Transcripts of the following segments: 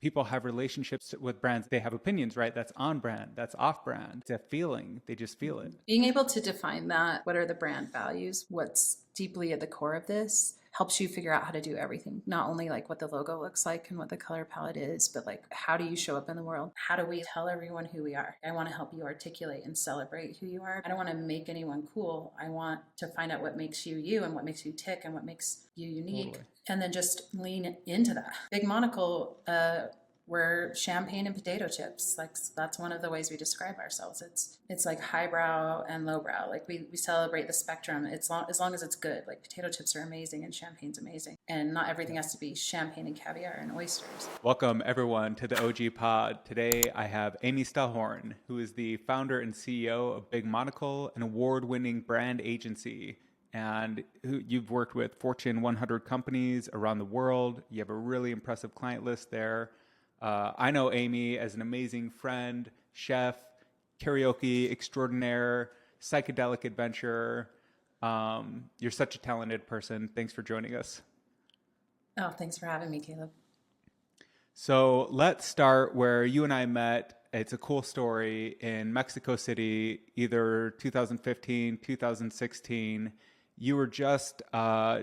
people have relationships with brands. They have opinions, right? That's on brand, that's off brand. It's a feeling. They just feel it. Being able to define that, what are the brand values, what's deeply at the core of this, helps you figure out how to do everything. Not only like what the logo looks like and what the color palette is, but like how do you show up in the world? How do we tell everyone who we are? I want to help you articulate and celebrate who you are. I don't want to make anyone cool. I want to find out what makes you you and what makes you tick and what makes you unique. Totally. And then just lean into that. Big Monocle, we're champagne and potato chips. Like that's one of the ways we describe ourselves. It's like highbrow and lowbrow. Like we celebrate the spectrum. As long as it's good. Like potato chips are amazing and champagne's amazing. And not everything has to be champagne and caviar and oysters. Welcome everyone to the OG Pod. Today I have Amy Stellhorn, who is the founder and CEO of Big Monocle, an award-winning brand agency. And you've worked with Fortune 100 companies around the world. You have a really impressive client list there. I know Amy as an amazing friend, chef, karaoke extraordinaire, psychedelic adventurer. You're such a talented person. Thanks for joining us. Oh, thanks for having me, Caleb. So let's start where you and I met. It's a cool story in Mexico City, either 2015, 2016. You were just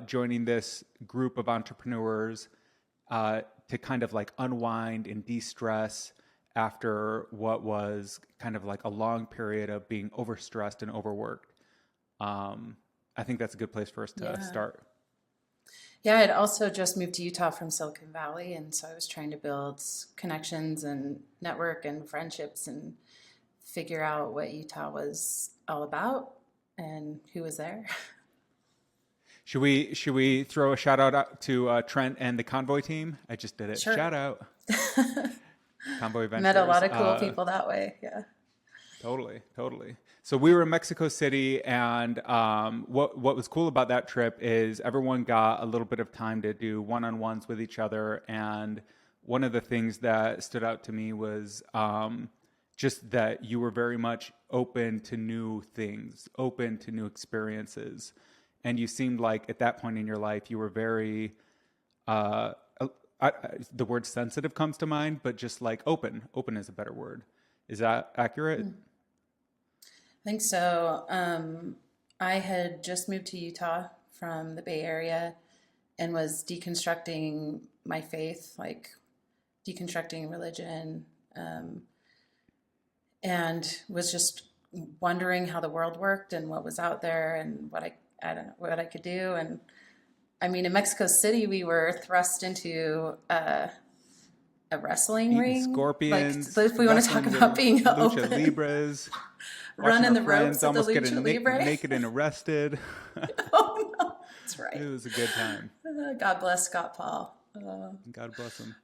joining this group of entrepreneurs to kind of like unwind and de-stress after what was kind of like a long period of being overstressed and overworked. I think that's a good place for us to start. Yeah, I'd also just moved to Utah from Silicon Valley, and so I was trying to build connections and network and friendships and figure out what Utah was all about and who was there. Should we throw a shout out to Trent and the Convoy team? I just did it. Sure. Shout out. Convoy Ventures. Met a lot of cool people that way. Yeah. Totally. So we were in Mexico City, and what was cool about that trip is everyone got a little bit of time to do one-on-ones with each other. And one of the things that stood out to me was just that you were very much open to new things, open to new experiences. And you seemed like at that point in your life, you were very, the word sensitive comes to mind, but just like open is a better word. Is that accurate? I think so. I had just moved to Utah from the Bay Area and was deconstructing my faith, like deconstructing religion, and was just wondering how the world worked and what was out there and what I don't know what I could do. And I mean, in Mexico City, we were thrust into a wrestling ring. Scorpions. Like, if we want to talk about being lucha open. Libras. Running the ropes at the almost lucha getting libre. naked and arrested. Oh, no. That's right. It was a good time. God bless Scott Paul. God bless him.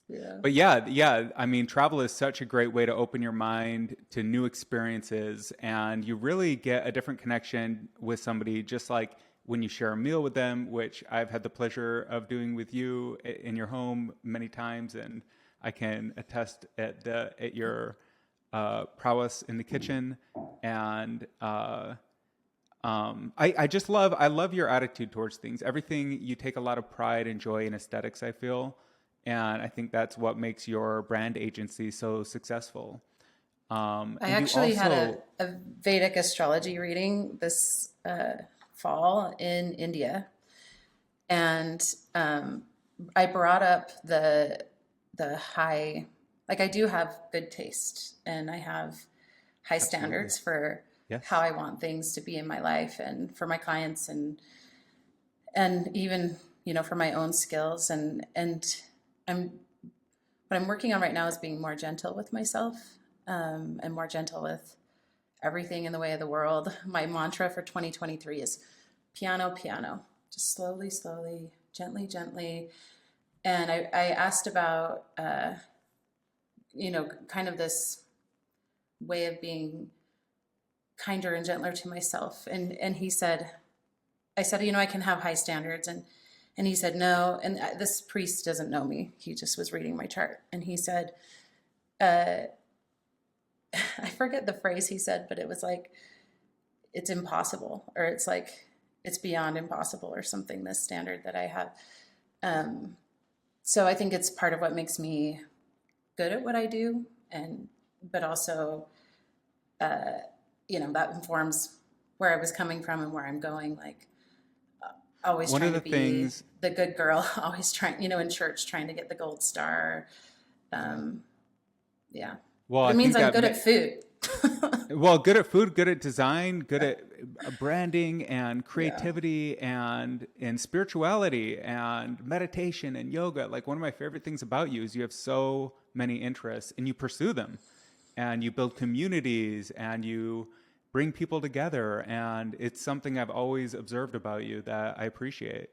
Yeah. But yeah. I mean, travel is such a great way to open your mind to new experiences, and you really get a different connection with somebody, just like when you share a meal with them, which I've had the pleasure of doing with you in your home many times, and I can attest at your prowess in the kitchen. And I love your attitude towards things. Everything, you take a lot of pride and joy in aesthetics, I feel. And I think that's what makes your brand agency so successful. I actually had a Vedic astrology reading this fall in India. And I brought up the high, like I do have good taste and I have high standards for how I want things to be in my life and for my clients and even, for my own skills. And what I'm working on right now is being more gentle with myself and more gentle with everything in the way of the world. My mantra for 2023 is piano, piano, just slowly, slowly, gently, gently. And I asked about, kind of this way of being kinder and gentler to myself. And he said, I said, I can have high standards. And he said, no. And this priest doesn't know me. He just was reading my chart. And he said, I forget the phrase he said, but it was like, it's impossible, or it's like, it's beyond impossible or something, this standard that I have. So I think it's part of what makes me good at what I do, and but also, that informs where I was coming from and where I'm going. Like always One of trying to the be things, the good girl, always trying, in church, trying to get the gold star. Um, yeah, well, but I it means think I'm that good at food. well, good at food, good at design, good at branding and Yeah. creativity and spirituality and meditation and yoga. Like one of my favorite things about you is you have so many interests and you pursue them and you build communities and you bring people together, and it's something I've always observed about you that I appreciate,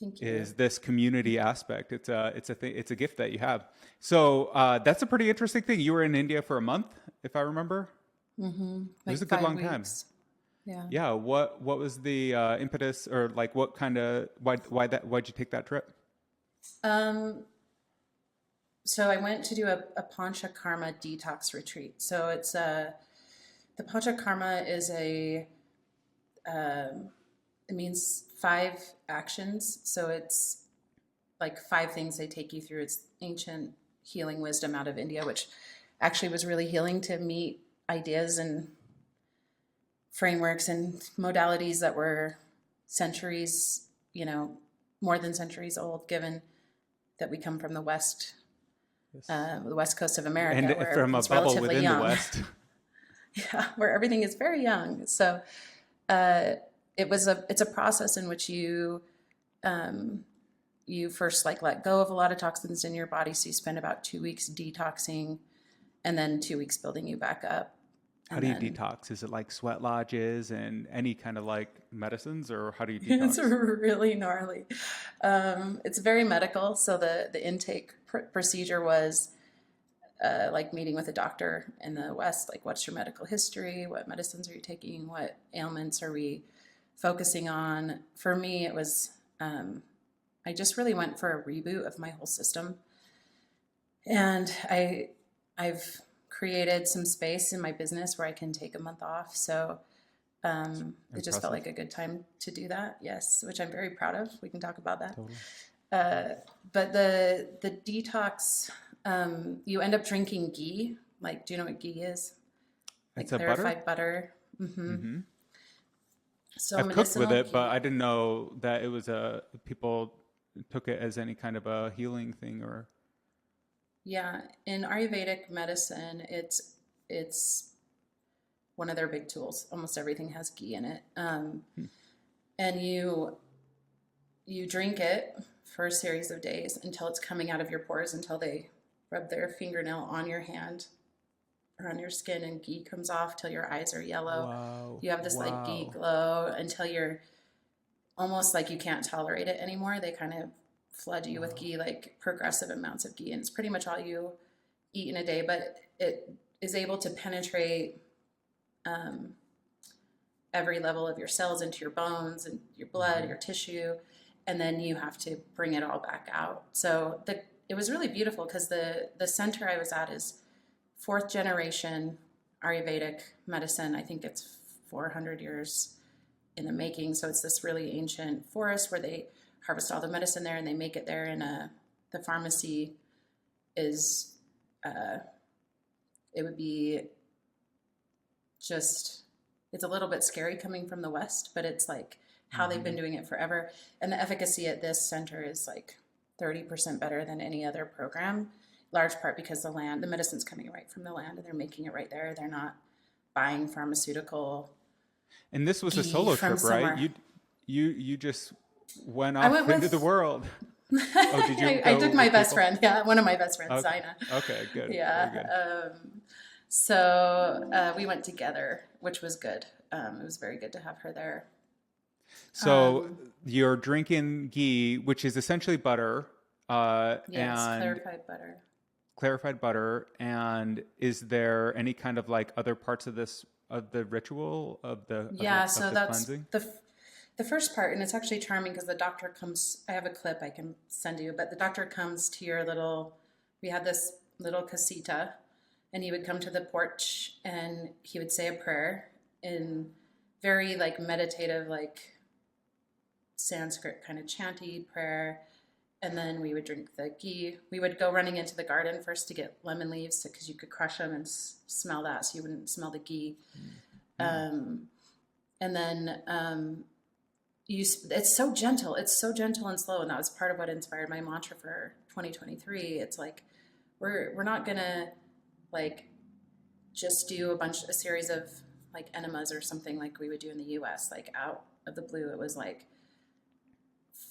Thank you. is this community aspect. It's a gift that you have. So that's a pretty interesting thing. You were in India for a month, if I remember. It was Like a good five long time. weeks. Yeah. Yeah. What was the impetus, or like what kind of why'd you take that trip? Um, so I went to do a Panchakarma detox retreat. So the Panchakarma is it means 5 actions. So it's like 5 things they take you through. It's ancient healing wisdom out of India, which actually was really healing to meet ideas and frameworks and modalities that were centuries, more than centuries old, given that we come from Yes. the west coast of America, And where from a everything's bubble relatively within the young. West. Yeah, where everything is very young. So uh, it's a process in which um, you first like let go of a lot of toxins in your body. So you spend about 2 weeks detoxing, and then 2 weeks building you back up. How And do you then detox? Is it like sweat lodges and any kind of like medicines, or how do you it's detox? really gnarly. It's very medical. So the intake procedure was like meeting with a doctor in the West. Like, what's your medical history? What medicines are you taking? What ailments are we focusing on? For me, it was I just really went for a reboot of my whole system, and I've created some space in my business where I can take a month off. So it just felt Impressive. like a good time to do that. Yes, which I'm very proud of. We can talk about that. Totally. But the detox, you end up drinking ghee. Like, do you know what ghee is? Like It's a butter? clarified butter. Mm-hmm. So I've cooked with medicinal it, but ghee. I didn't know that it was people took it as any kind of a healing thing or. Yeah, in Ayurvedic medicine, it's one of their big tools. Almost everything has ghee in it, and you drink it for a series of days until it's coming out of your pores, until they rub their fingernail on your hand or on your skin and ghee comes off till your eyes are yellow. Wow. You have this like ghee Wow. glow until you're almost like you can't tolerate it anymore. They kind of flood you with Wow. ghee, like progressive amounts of ghee, and it's pretty much all you eat in a day, but it is able to penetrate um, every level of your cells into your bones and your blood, Mm-hmm. your tissue, and then you have to bring it all back out. So it was really beautiful because the center I was at is 4th generation Ayurvedic medicine. I think it's 400 years in the making. So it's this really ancient forest where they harvest all the medicine there and they make it there. And the pharmacy is, it would be just, it's a little bit scary coming from the West, but it's like how they've Mm-hmm. been doing it forever. And the efficacy at this center is like 30% better than any other program, large part because the medicine's coming right from the land and they're making it right there. They're not buying pharmaceutical And this was a ghee solo from trip, right? somewhere. You just went I off went into the with, world. Oh, did you I go took my with best people? friend. Yeah, one of my best friends, Okay. Zina. Okay, good. Very good. Yeah. So we went together, which was good. It was very good to have her there. So you're drinking ghee, which is essentially butter, Yes, and clarified butter. clarified butter. And is there any kind of like other parts of this of the ritual Yeah, of so the that's cleansing? the first part, and it's actually charming because the doctor comes. I have a clip I can send you, but the doctor comes to your little. We had this little casita, and he would come to the porch and he would say a prayer in very like meditative, like Sanskrit kind of chanty prayer, and then we would drink the ghee. We would go running into the garden first to get lemon leaves because you could crush them and smell that, so you wouldn't smell the ghee. And then it's so gentle. It's so gentle and slow, and that was part of what inspired my mantra for 2023. It's like we're not gonna like just do a series of like enemas or something like we would do in the US, like out of the blue. It was like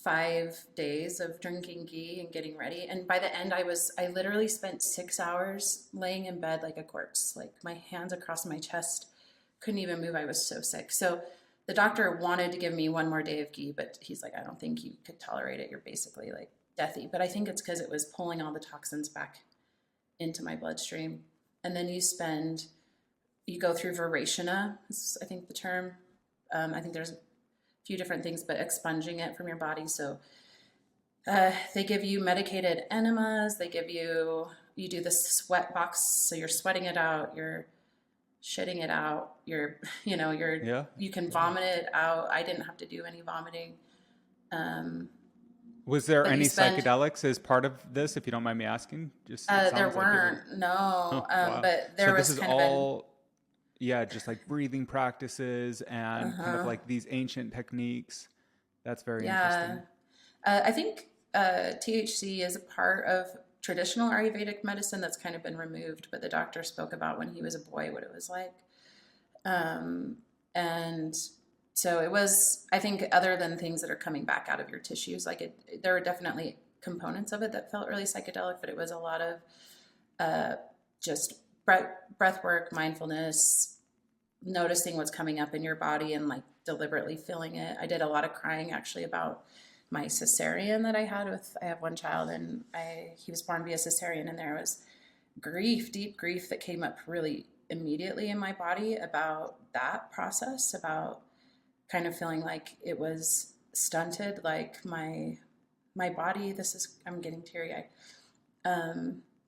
5 days of drinking ghee and getting ready. And by the end, I literally spent 6 hours laying in bed like a corpse, like my hands across my chest, couldn't even move. I was so sick. So the doctor wanted to give me one more day of ghee, but he's like, I don't think you could tolerate it. You're basically like deathy. But I think it's because it was pulling all the toxins back into my bloodstream. And then you go through Verationa, is I think the term. I think there's a few different things, but expunging it from your body. So they give you medicated enemas. They give you do the sweat box. So you're sweating it out. You're shitting it out. You can vomit it out. I didn't have to do any vomiting. Was there any psychedelics as part of this, if you don't mind me asking? Just there weren't, no. Wow. But there was kind of just like breathing practices and kind of like these ancient techniques. That's very interesting. I think THC is a part of traditional Ayurvedic medicine that's kind of been removed, but the doctor spoke about when he was a boy what it was like. And so it was, I think, other than things that are coming back out of your tissues, there were definitely components of it that felt really psychedelic, but it was a lot of just breath work, mindfulness, noticing what's coming up in your body and like deliberately feeling it. I did a lot of crying actually about my cesarean that I have one child, and he was born via cesarean, and there was deep grief that came up really immediately in my body about that process, about kind of feeling like it was stunted, like my body, I'm getting teary-eyed.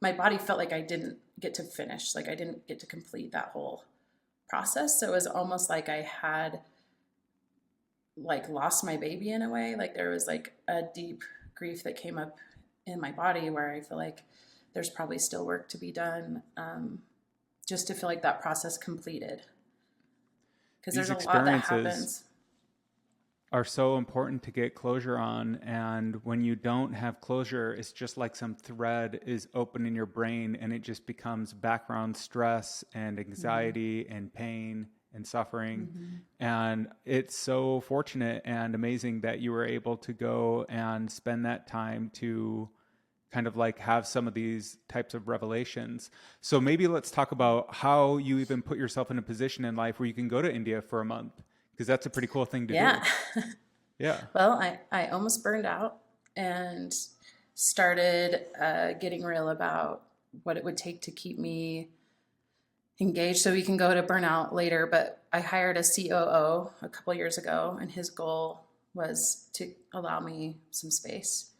My body felt like I didn't get to finish, like I didn't get to complete that whole process. So it was almost like I had like lost my baby in a way. Like there was like a deep grief that came up in my body where I feel like there's probably still work to be done, just to feel like that process completed. Because there's a lot that happens. Are so important to get closure on, and when you don't have closure, it's just like some thread is open in your brain and it just becomes background stress and anxiety and pain and suffering. And it's so fortunate and amazing that you were able to go and spend that time to kind of like have some of these types of revelations. So maybe let's talk about how you even put yourself in a position in life where you can go to India for a month. Because that's a pretty cool thing to do. Yeah. Well, I almost burned out and started getting real about what it would take to keep me engaged. So we can go to burnout later, but I hired a COO a couple years ago, and his goal was to allow me some space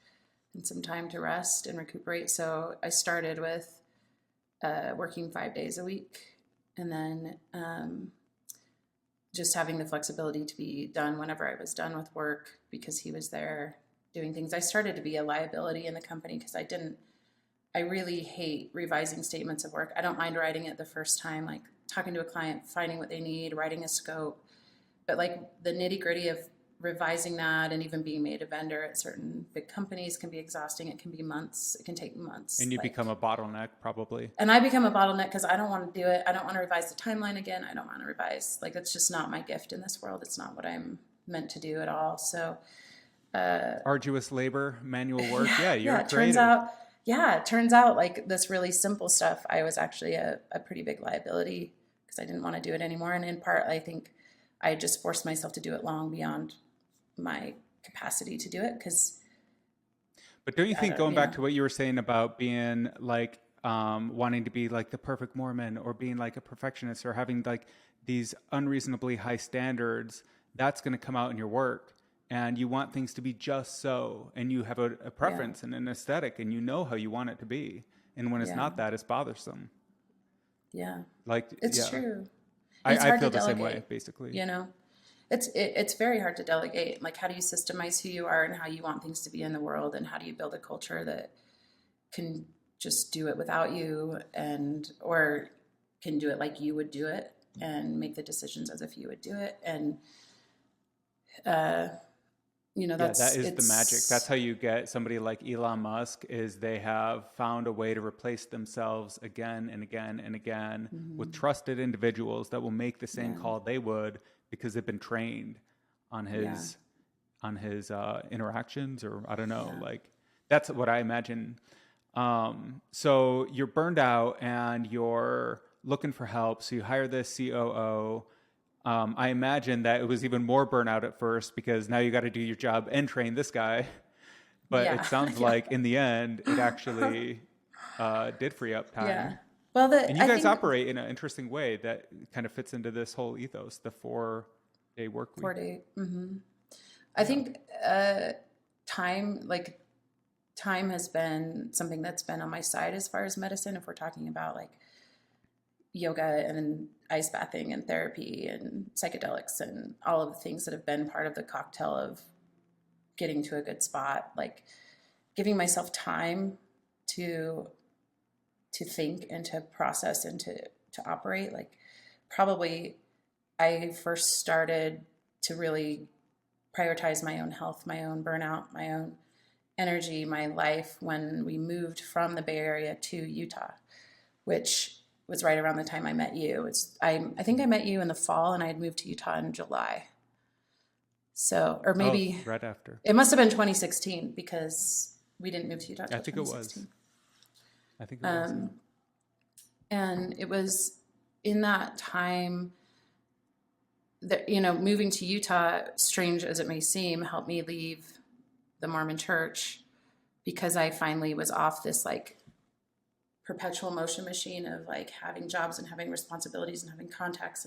and some time to rest and recuperate. So I started with working 5 days a week, and then just having the flexibility to be done whenever I was done with work because he was there doing things. I started to be a liability in the company because I really hate revising statements of work. I don't mind writing it the first time, like talking to a client, finding what they need, writing a scope. But like the nitty gritty of revising that and even being made a vendor at certain big companies can be exhausting. It can be months. It can take months. And you become a bottleneck probably. And I become a bottleneck because I don't want to do it. I don't want to revise the timeline again. I don't want to revise. Like, it's just not my gift in this world. It's not what I'm meant to do at all. So arduous labor, manual work. Yeah, you're creative. It turns out like this really simple stuff, I was actually a pretty big liability because I didn't want to do it anymore. And in part, I think I just forced myself to do it long beyond my capacity to do it. But don't you think, going back to what you were saying about being like wanting to be like the perfect Mormon or being like a perfectionist or having like these unreasonably high standards, that's going to come out in your work. And you want things to be just so, and you have a preference and an aesthetic, and you know how you want it to be. And when it's not that, it's bothersome. Yeah. Like, it's true. I feel the same way, basically. You know, It's very hard to delegate. Like, how do you systemize who you are and how you want things to be in the world, and how do you build a culture that can just do it without you, and or can do it like you would do it and make the decisions as if you would do it. And Yeah, that is the magic. That's how you get somebody like Elon Musk, is they have found a way to replace themselves again and again and again with trusted individuals that will make the same call they would, because they've been trained on his interactions, or I don't know, like that's what I imagine. So you're burned out and you're looking for help. So you hire this COO. I imagine that it was even more burnout at first, because now you got to do your job and train this guy. But it sounds like in the end, it actually did free up time. Yeah. Well, and you guys operate in an interesting way that kind of fits into this whole ethos, the 4-day work week. 4-day. I think time has been something that's been on my side as far as medicine. If we're talking about like yoga and ice bathing and therapy and psychedelics and all of the things that have been part of the cocktail of getting to a good spot, like giving myself time to think and to process and to operate. Like, probably I first started to really prioritize my own health, my own burnout, my own energy, my life when we moved from the Bay Area to Utah, which was right around the time I met you. I think I met you in the fall, and I had moved to Utah in July. So, or maybe right after. It must have been 2016, because we didn't move to Utah until 2016. I think it was. And it was in that time that, moving to Utah, strange as it may seem, helped me leave the Mormon church, because I finally was off this like perpetual motion machine of like having jobs and having responsibilities and having contacts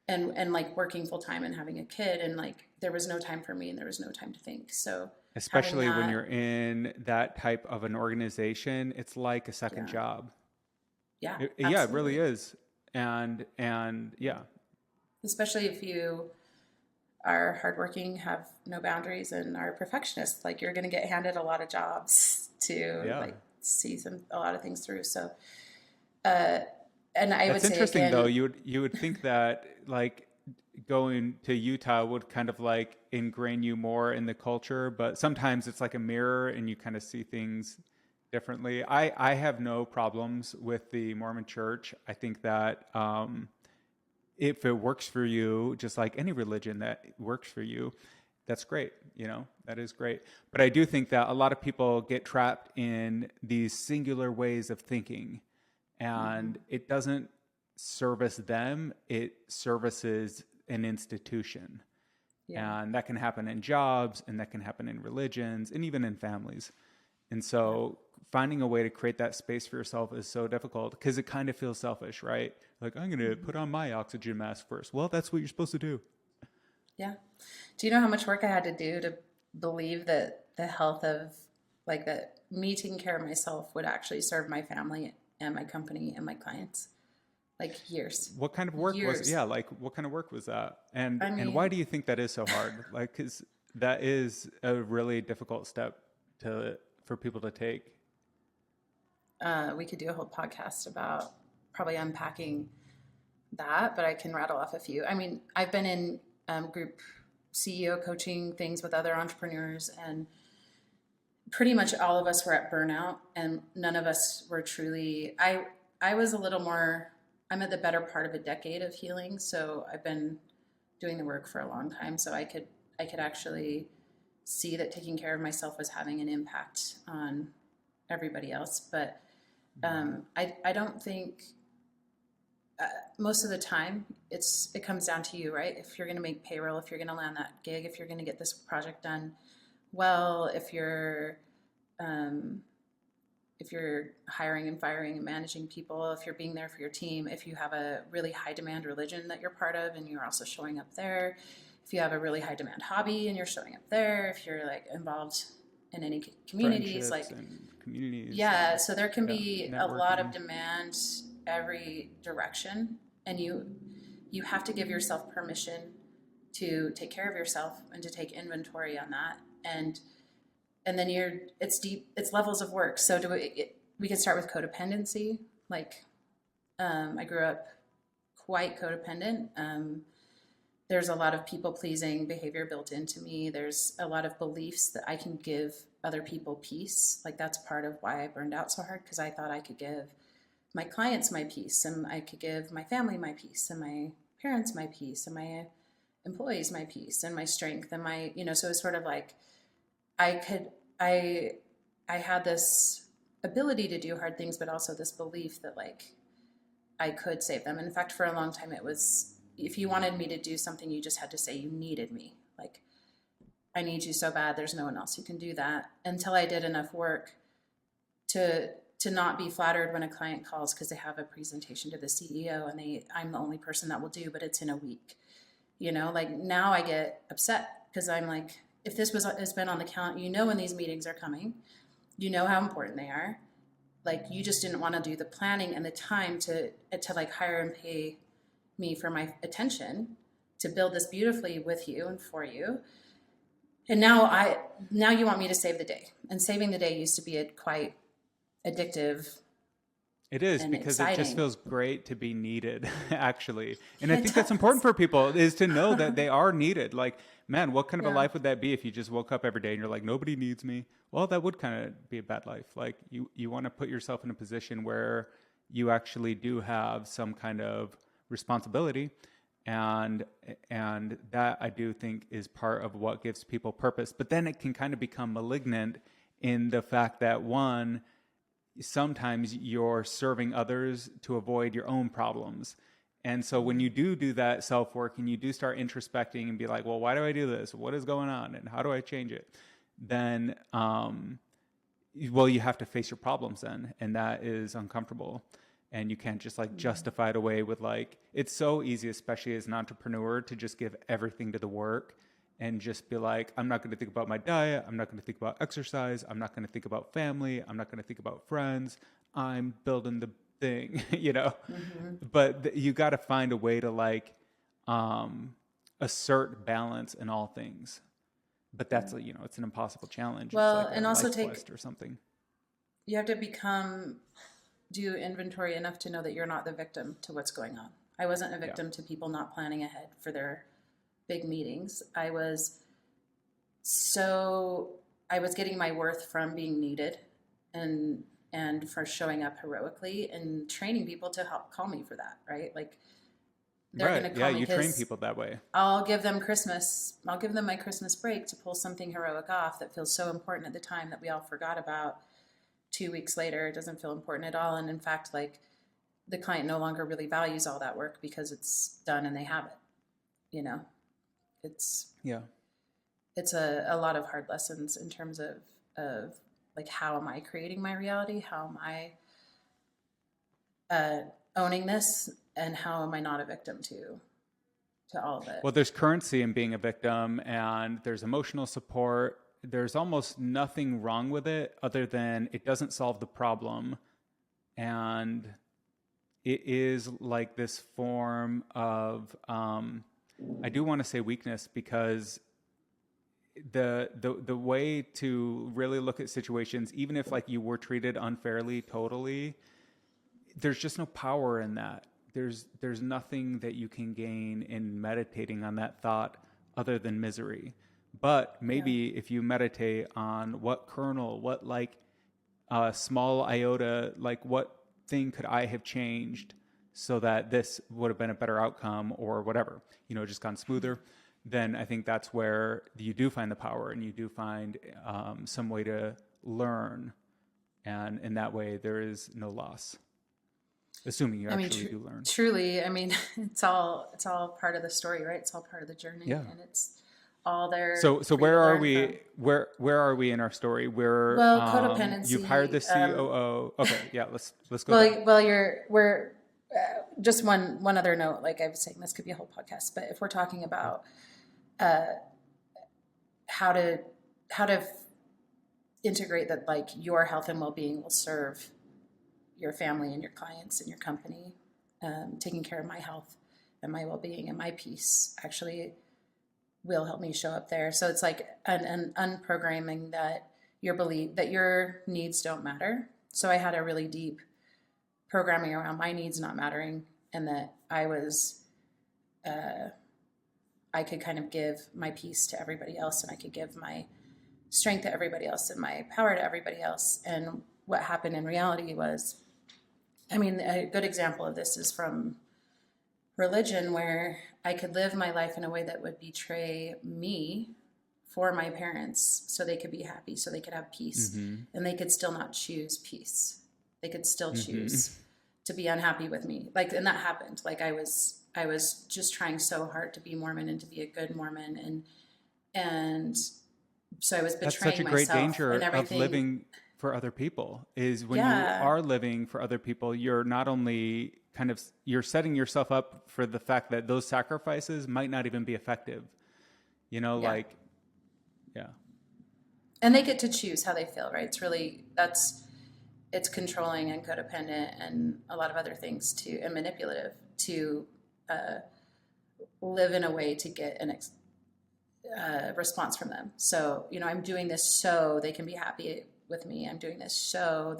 and like working full time and having a kid, and like there was no time for me and there was no time to think. So especially when you're in that type of an organization, it's like a second job. Yeah, it really is. And yeah, especially if you are hardworking, have no boundaries, and are perfectionists, like you're going to get handed a lot of jobs to like see a lot of things through. So, and I would say, that's interesting again, though. You would think that like going to Utah would kind of like ingrain you more in the culture, but sometimes it's like a mirror and you kind of see things differently. I have no problems with the Mormon church. I think that if it works for you, just like any religion that works for you, that's great. That is great. But I do think that a lot of people get trapped in these singular ways of thinking, and it doesn't service them. It services an institution. And that can happen in jobs, and that can happen in religions, and even in families. And so finding a way to create that space for yourself is so difficult, because it kind of feels selfish, right? Like, I'm going to put on my oxygen mask first. Well, that's what you're supposed to do. Yeah. Do you know how much work I had to do to believe that the health of, like, that me taking care of myself would actually serve my family and my company and my clients? Like, years. What kind of work was, like, what kind of work was that? And why do you think that is so hard? Like, because that is a really difficult step for people to take. We could do a whole podcast about probably unpacking that, but I can rattle off a few. I mean, I've been in group CEO coaching things with other entrepreneurs, and pretty much all of us were at burnout, and none of us were truly, I was a little more, I'm at the better part of a decade of healing. So I've been doing the work for a long time. So I could actually see that taking care of myself was having an impact on everybody else. But I don't think most of the time it comes down to you, right? If you're going to make payroll, if you're going to land that gig, if you're going to get this project done well, if you're hiring and firing and managing people, if you're being there for your team, if you have a really high demand religion that you're part of and you're also showing up there, if you have a really high demand hobby and you're showing up there, if you're like involved in any communities, like communities, so there can be networking. A lot of demand every direction, and you have to give yourself permission to take care of yourself and to take inventory on that. And then it's deep, it's levels of work. So we could start with codependency. Like, I grew up quite codependent. There's a lot of people pleasing behavior built into me. There's a lot of beliefs that I can give other people peace. Like, that's part of why I burned out so hard, because I thought I could give my clients my peace, and I could give my family my peace, and my parents my peace, and my employees my peace, and my strength, and my, so it's sort of like I had this ability to do hard things, but also this belief that like I could save them. And in fact, for a long time, it was, if you wanted me to do something, you just had to say you needed me. Like, I need you so bad, there's no one else who can do that. Until I did enough work to not be flattered when a client calls because they have a presentation to the CEO and I'm the only person that will do, but it's in a week. Like, now I get upset because I'm like, if this has been on the calendar, when these meetings are coming, how important they are. Like, you just didn't want to do the planning and the time to like hire and pay me for my attention to build this beautifully with you and for you. And now you want me to save the day. And saving the day used to be quite addictive. It is, and because exciting. It just feels great to be needed, actually. And I think that's important for people, is to know that they are needed. Like, man, what kind of a life would that be if you just woke up every day and you're like, nobody needs me? Well, that would kind of be a bad life. Like, you want to put yourself in a position where you actually do have some kind of responsibility. And that, I do think, is part of what gives people purpose. But then it can kind of become malignant in the fact that, one, sometimes you're serving others to avoid your own problems. And so when you do that self-work and you do start introspecting and be like, well, why do I do this? What is going on? And how do I change it? Then, well, you have to face your problems then. And that is uncomfortable. And you can't just like justify it away with like, it's so easy, especially as an entrepreneur, to just give everything to the work and just be like, I'm not going to think about my diet. I'm not going to think about exercise. I'm not going to think about family. I'm not going to think about friends. I'm building the thing, But you got to find a way to like assert balance in all things. But that's, it's an impossible challenge. Well, it's like and a also life quest or something. You have to do inventory enough to know that you're not the victim to what's going on. I wasn't a victim to people not planning ahead for their big meetings. I was getting my worth from being needed and for showing up heroically and training people to help call me for that, right? Like, they're going to call me you train people that way. I'll give them my Christmas break to pull something heroic off that feels so important at the time that we all forgot about. 2 weeks later, it doesn't feel important at all. And in fact, like, the client no longer really values all that work because it's done and they have it, it's a lot of hard lessons in terms of like, how am I creating my reality? How am I owning this? And how am I not a victim to all of it? Well, there's currency in being a victim, and there's emotional support. There's almost nothing wrong with it other than it doesn't solve the problem. And it is like this form of, I do want to say weakness, because the way to really look at situations, even if like you were treated unfairly, totally, there's just no power in that. There's nothing that you can gain in meditating on that thought other than misery. But maybe if you meditate on what kernel, what like small iota, like what thing could I have changed so that this would have been a better outcome or whatever, just gone smoother, then I think that's where you do find the power, and you do find some way to learn. And in that way, there is no loss. Assuming you actually do learn. Truly, it's all part of the story, right? It's all part of the journey, and it's all there. So where are we? Where are we in our story? We're codependency. You've hired the COO. Okay, yeah, let's go. We're just one other note. Like I was saying, this could be a whole podcast. But if we're talking about how to integrate that, like, your health and well-being will serve your family and your clients and your company, taking care of my health and my well-being and my peace actually will help me show up there. So it's like an unprogramming that your belief that your needs don't matter. So I had a really deep programming around my needs not mattering, and that I could kind of give my peace to everybody else, and I could give my strength to everybody else and my power to everybody else. And what happened in reality was, I mean, a good example of this is from religion, where I could live my life in a way that would betray me for my parents so they could be happy, so they could have peace, and they could still not choose peace. They could still choose to be unhappy with me. Like, and that happened. Like I was just trying so hard to be Mormon and to be a good Mormon. And so I was betraying myself. That's such a great danger and of living for other people, is when you Yeah. are living for other people, you're not only you're setting yourself up for the fact that those sacrifices might not even be effective, you know, Yeah. like, yeah. And they get to choose how they feel, right? It's really, it's controlling and codependent and a lot of other things too, and manipulative to live in a way to get a response from them. So, you know, I'm doing this so they can be happy with me. I'm doing this so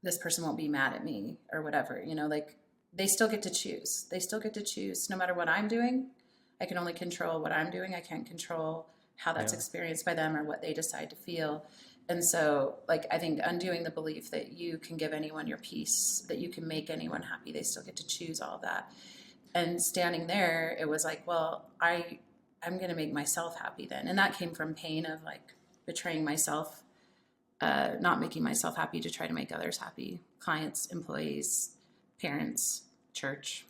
this person won't be mad at me or whatever, you know, like they still get to choose. They still get to choose no matter what I'm doing. I can only control what I'm doing. I can't control how that's experienced by them or what they decide to feel. And so, like, I think undoing the belief that you can give anyone your peace, that you can make anyone happy, they still get to choose all of that. And standing there, it was like, well, I'm going to make myself happy then. And that came from pain of like betraying myself, not making myself happy to try to make others happy, clients, employees, parents, church.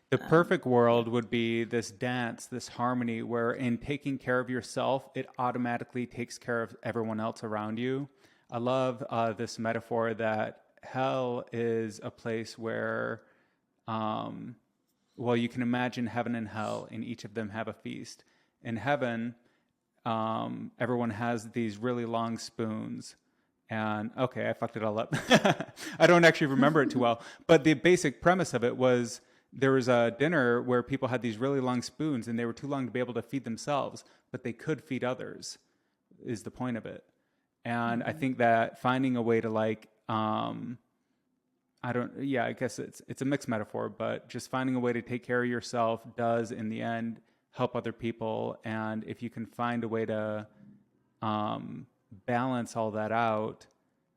The perfect world would be this dance, this harmony, where in taking care of yourself, it automatically takes care of everyone else around you. I love this metaphor that hell is a place where, well, you can imagine heaven and hell, and each of them have a feast. In heaven, everyone has these really long spoons. And okay, I fucked it all up. I don't actually remember it too well. But the basic premise of it was, there was a dinner where people had these really long spoons and they were too long to be able to feed themselves, but they could feed others, is the point of it. And I think that finding a way to like, I guess it's a mixed metaphor, but just finding a way to take care of yourself does in the end help other people. And if you can find a way to balance all that out,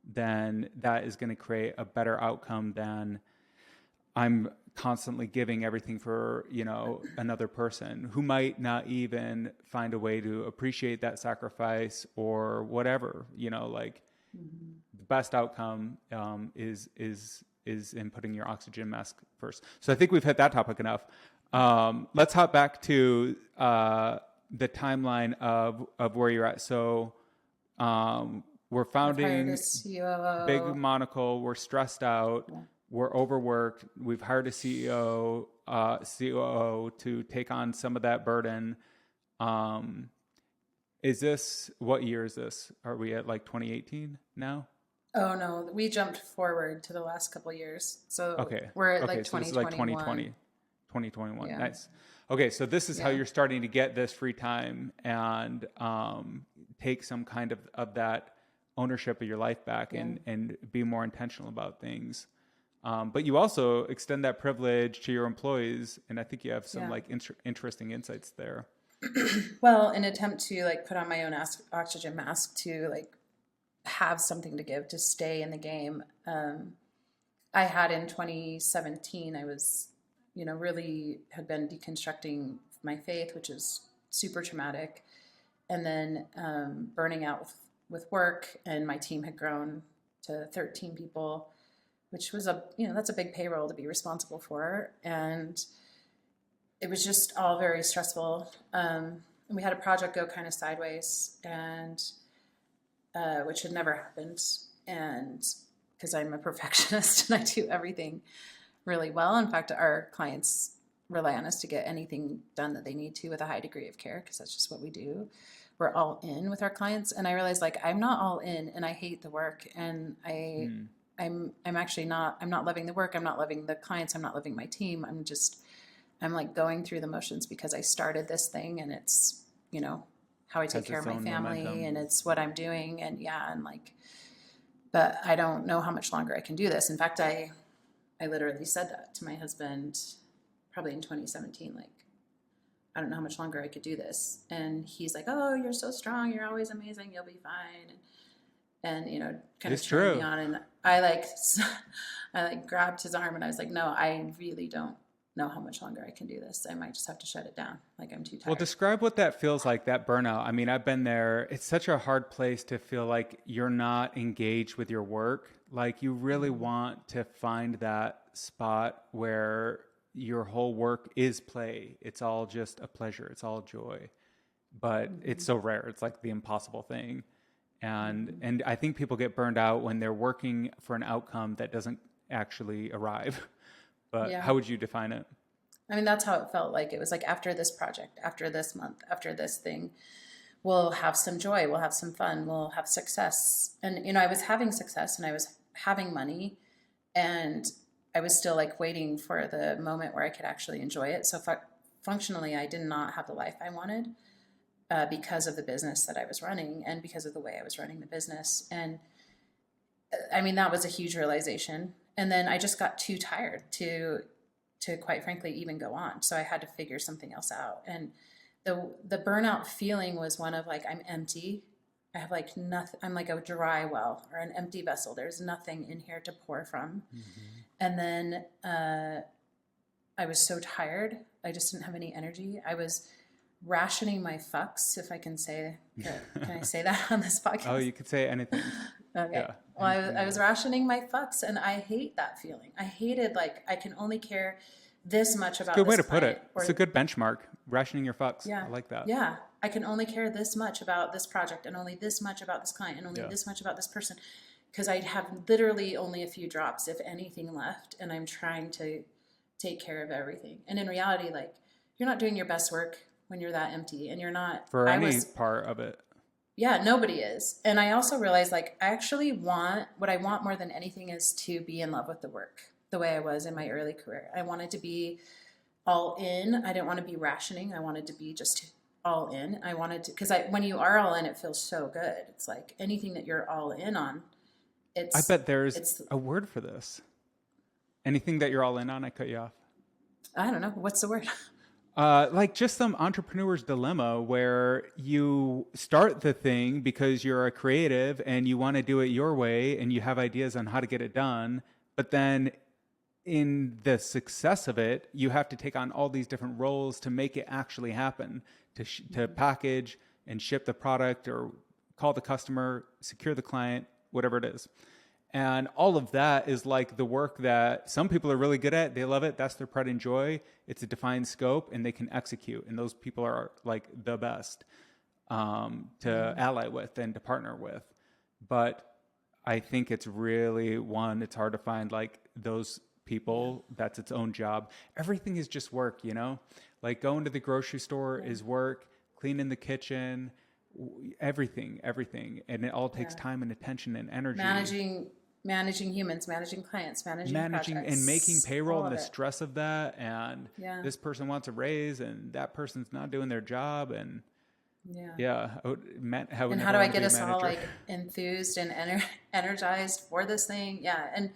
then that is going to create a better outcome than I'm constantly giving everything for, you know, another person who might not even find a way to appreciate that sacrifice or whatever, you know, like the best outcome is in putting your oxygen mask first. So I think we've hit that topic enough. Let's hop back to the timeline of where you're at. So we're founding Big Monocle. We're stressed out. Yeah. We're overworked. We've hired a COO to take on some of that burden. What year is this? Are we at like 2018 now? Oh no, we jumped forward to the last couple of years. So okay. We're at like so 2021. This is like 2021. Yeah. Nice. Okay, so this is how you're starting to get this free time and take some kind of that ownership of your life back and be more intentional about things. But you also extend that privilege to your employees, and I think you have some like interesting insights there. Well, an attempt to like put on my own oxygen mask to like have something to give, to stay in the game. I had in 2017, I was, you know, really had been deconstructing my faith, which is super traumatic, and then burning out with work, and my team had grown to 13 people, which was that's a big payroll to be responsible for. And it was just all very stressful. And we had a project go kind of sideways, and which had never happened. And because I'm a perfectionist and I do everything really well. In fact, our clients rely on us to get anything done that they need to with a high degree of care, because that's just what we do. We're all in with our clients. And I realized like, I'm not all in, and I hate the work. And I'm actually not, I'm not loving the work. I'm not loving the clients. I'm not loving my team. I'm just, I'm like going through the motions because I started this thing, and it's, you know, how I take Has care of its my own family, momentum. and it's what I'm doing. And yeah, and like, but I don't know how much longer I can do this. In fact, I literally said that to my husband probably in 2017, like, I don't know how much longer I could do this. And he's like, oh, you're so strong. You're always amazing. You'll be fine. And you know, kind of It's cheering me true. on. And I like, I like grabbed his arm and I was like, no, I really don't know how much longer I can do this. I might just have to shut it down. Like, I'm too Well, tired. describe what that feels like, that burnout. I mean, I've been there. It's such a hard place to feel like you're not engaged with your work. Like, you really want to find that spot where your whole work is play. It's all just a pleasure. It's all joy. But it's so rare. It's like the impossible thing. And I think people get burned out when they're working for an outcome that doesn't actually arrive. But Yeah. how would you define it? I mean, that's how it felt like. It was like, after this project, after this month, after this thing, we'll have some joy, we'll have some fun, we'll have success. And, you know, I was having success and I was having money, and I was still like waiting for the moment where I could actually enjoy it. So functionally, I did not have the life I wanted because of the business that I was running and because of the way I was running the business. And I mean, that was a huge realization. And then I just got too tired to quite frankly even go on. So I had to figure something else out. And the burnout feeling was one of like, I'm empty. I have like nothing. I'm like a dry well or an empty vessel. There's nothing in here to pour from. Mm-hmm. And then I was so tired. I just didn't have any energy. I was rationing my fucks, if I can say that. Can I say that on this podcast? Oh, you could say anything. Okay. Yeah. Well, I was rationing my fucks, and I hate that feeling. I hated, like, I can only care this much about Good way this to put it. client, or It's a good benchmark. Rationing your fucks. yeah, I like that. yeah. I can only care this much about this project, and only this much about this client, and only Yeah. this much about this person, because I have literally only a few drops, if anything, left, and I'm trying to take care of everything. And in reality, like, you're not doing your best work when you're that empty, and you're not. For any part of it. Yeah, nobody is. And I also realized, like, I actually want, what I want more than anything is to be in love with the work the way I was in my early career. I wanted to be all in. I didn't want to be rationing. I wanted to be just all in. I wanted to, because when you are all in, it feels so good. It's like anything that you're all in on, I bet there's a word for this. Anything that you're all in on, I cut you off. I don't know. What's the word? Like just some entrepreneur's dilemma where you start the thing because you're a creative and you want to do it your way and you have ideas on how to get it done. But then in the success of it, you have to take on all these different roles to make it actually happen, to package and ship the product or call the customer, secure the client, whatever it is. And all of that is like the work that some people are really good at. They love it. That's their pride and joy. It's a defined scope and they can execute. And those people are like the best to ally with and to partner with. But I think it's really it's hard to find like those people. That's its own job. Everything is just work, you know, like going to the grocery store is work, cleaning the kitchen, everything. And it all takes time and attention and energy. Managing humans, managing clients, managing projects, and making payroll and the stress of that. And this person wants a raise and that person's not doing their job. And how do I get us all like enthused and energized for this thing? Yeah. And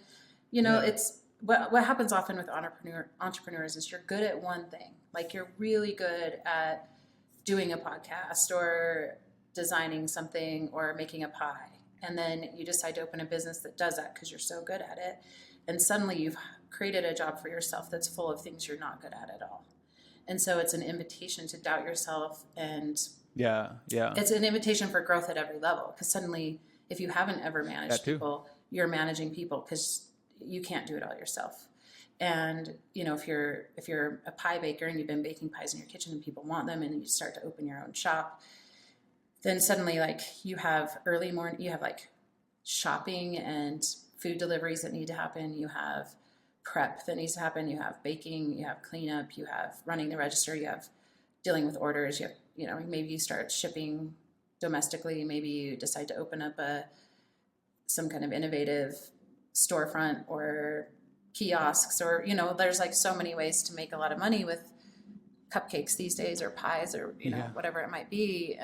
you know, it's what happens often with entrepreneurs is you're good at one thing. Like you're really good at doing a podcast or designing something or making a pie. And then you decide to open a business that does that because you're so good at it. And suddenly you've created a job for yourself that's full of things you're not good at all. And so it's an invitation to doubt yourself. And it's an invitation for growth at every level. Because suddenly, if you haven't ever managed people, you're managing people because you can't do it all yourself. And, you know, if you're a pie baker and you've been baking pies in your kitchen and people want them and you start to open your own shop, then suddenly like you have early morning, you have like shopping and food deliveries that need to happen. You have prep that needs to happen. You have baking, you have cleanup, you have running the register, you have dealing with orders. You know, maybe you start shipping domestically. Maybe you decide to open up some kind of innovative storefront or kiosks or, you know, there's like so many ways to make a lot of money with cupcakes these days, or pies, or Yeah. whatever it might be,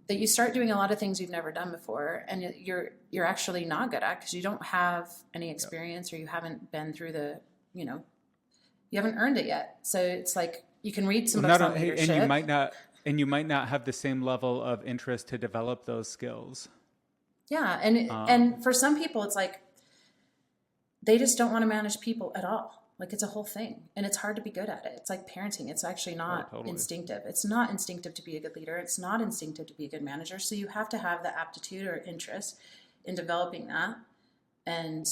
that you start doing a lot of things you've never done before, and you're actually not good at, because you don't have any experience, or you haven't been through the, you haven't earned it yet. So it's like, you can read some books on leadership, and you might not have the same level of interest to develop those skills. Yeah, and for some people, it's like they just don't want to manage people at all. Like, it's a whole thing, and it's hard to be good at it. It's like parenting. It's actually not instinctive. It's not instinctive to be a good leader. It's not instinctive to be a good manager. So you have to have the aptitude or interest in developing that. And,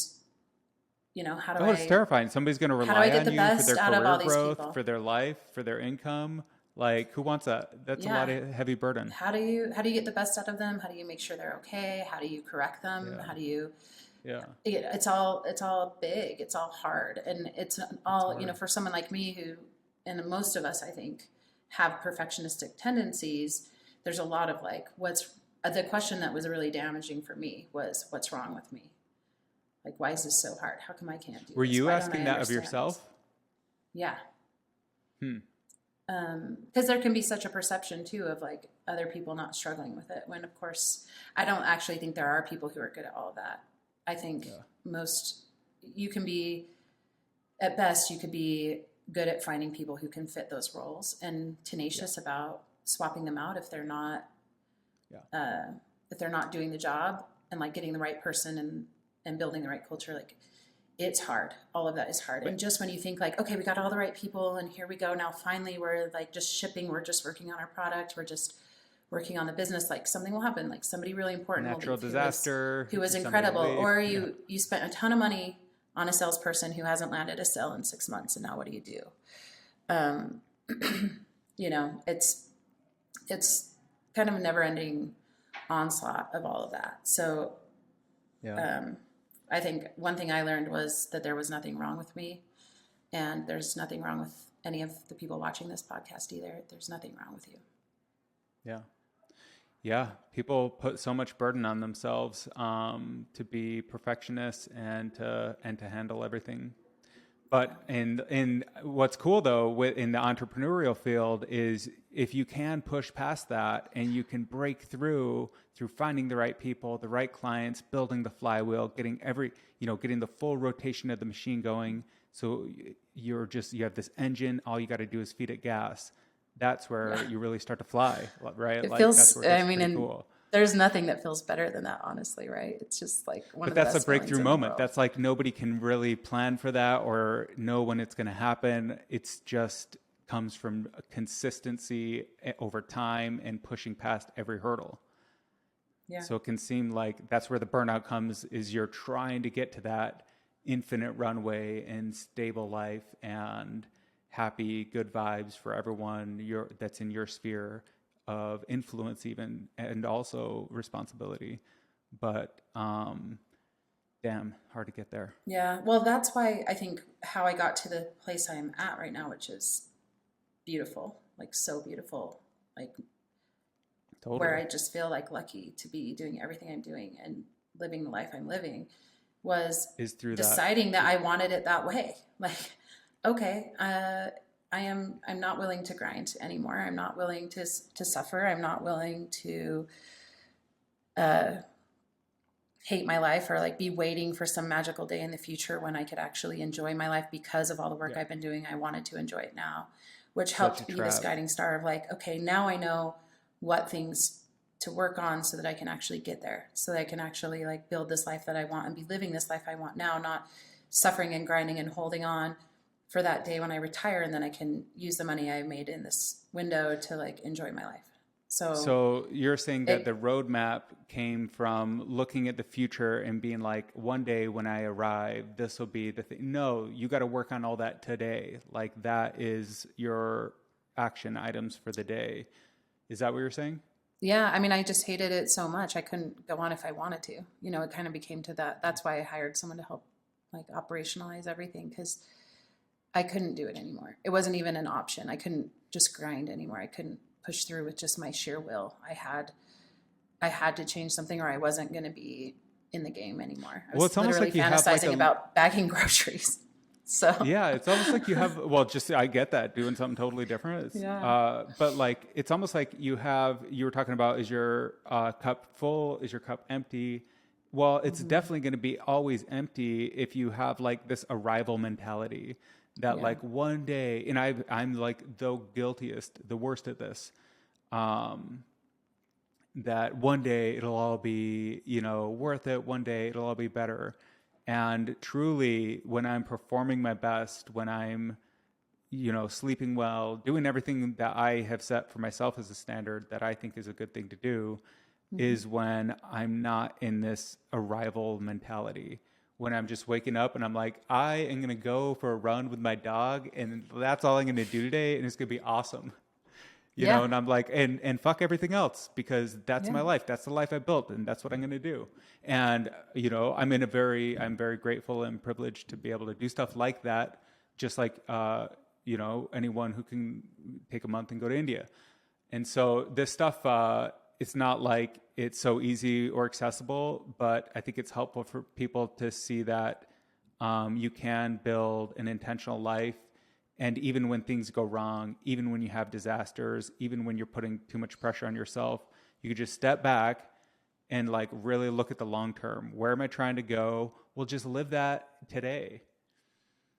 how do it's terrifying. Somebody's going to rely on you for their career growth, for their life, for their income. Like, who wants that? That's a lot of heavy burden. How do you get the best out of them? How do you make sure they're okay? How do you correct them? How do you... It's all big. It's all hard. And it's all, for someone like me who, and most of us, I think, have perfectionistic tendencies, there's a lot of like, the question that was really damaging for me was, what's wrong with me? Like, why is this so hard? How come I can't do this? Were you asking that of yourself? Yeah. Because there can be such a perception too of like other people not struggling with it, when of course, I don't actually think there are people who are good at all of that. I think you can be, at best, you could be good at finding people who can fit those roles, and tenacious about swapping them out if they're not, doing the job, and like getting the right person and building the right culture. Like, it's hard. All of that is hard. And just when you think like, okay, we got all the right people, and here we go. Now finally we're like just shipping. We're just working on our product. We're just working on the business, like something will happen, like somebody really important, natural disaster, who was incredible, or you spent a ton of money on a salesperson who hasn't landed a sale in 6 months, and now what do you do? It's kind of a never-ending onslaught of all of that. So I think one thing I learned was that there was nothing wrong with me, and there's nothing wrong with any of the people watching this podcast either. There's nothing wrong with you. Yeah, people put so much burden on themselves to be perfectionists and to handle everything. But in what's cool though, in the entrepreneurial field, is if you can push past that and you can break through finding the right people, the right clients, building the flywheel, getting the full rotation of the machine going. So you have this engine. All you got to do is feed it gas. That's where you really start to fly, right? It feels, that's where it gets cool. There's nothing that feels better than that, honestly, right? It's just like one of the best. But that's a breakthrough moment. That's like nobody can really plan for that or know when it's going to happen. It's just comes from consistency over time and pushing past every hurdle. Yeah. So it can seem like that's where the burnout comes, is you're trying to get to that infinite runway and stable life and happy, good vibes for everyone that's in your sphere of influence even, and also responsibility. But damn, hard to get there. Yeah, well, that's why I think how I got to the place I am at right now, which is beautiful, like so beautiful, like totally. Where I just feel like lucky to be doing everything I'm doing and living the life I'm living, is through deciding that I wanted it that way. Like, okay, I'm not willing to grind anymore. I'm not willing to suffer. I'm not willing to hate my life, or like be waiting for some magical day in the future when I could actually enjoy my life because of all the work I've been doing. I wanted to enjoy it now, which helped be this guiding star of like, okay, now I know what things to work on so that I can actually get there, so that I can actually like build this life that I want and be living this life I want now, not suffering and grinding and holding on for that day when I retire, and then I can use the money I made in this window to like enjoy my life. So you're saying that the roadmap came from looking at the future and being like, one day when I arrive, this will be the thing. No, you got to work on all that today. Like, that is your action items for the day. Is that what you're saying? Yeah. I mean, I just hated it so much. I couldn't go on if I wanted to, it kind of became to that. That's why I hired someone to help like operationalize everything, because I couldn't do it anymore. It wasn't even an option. I couldn't just grind anymore. I couldn't push through with just my sheer will. I had to change something, or I wasn't going to be in the game anymore. I was it's almost literally like you fantasizing have like about bagging groceries. So Yeah, it's almost like you have, well, just I get that doing something totally different. It's, yeah. but like it's almost like you were talking about, is your cup full? Is your cup empty? Well, it's Hmm. definitely going to be always empty if you have like this arrival mentality that Yeah. like one day, and I'm like the guiltiest, the worst at this, um, that one day it'll all be, worth it. One day it'll all be better. And truly, when I'm performing my best, when I'm, sleeping well, doing everything that I have set for myself as a standard that I think is a good thing to do, Hmm. is when I'm not in this arrival mentality. When I'm just waking up and I'm like, I am going to go for a run with my dog, and that's all I'm going to do today, and it's going to be awesome. Yeah. And I'm like, and fuck everything else, because that's Yeah. my life. That's the life I built, and that's what I'm going to do. And I'm very grateful and privileged to be able to do stuff like that. Just like anyone who can take a month and go to India. And so this stuff, it's not like it's so easy or accessible, but I think it's helpful for people to see that you can build an intentional life. And even when things go wrong, even when you have disasters, even when you're putting too much pressure on yourself, you could just step back and like really look at the long term. Where am I trying to go? We'll just live that today.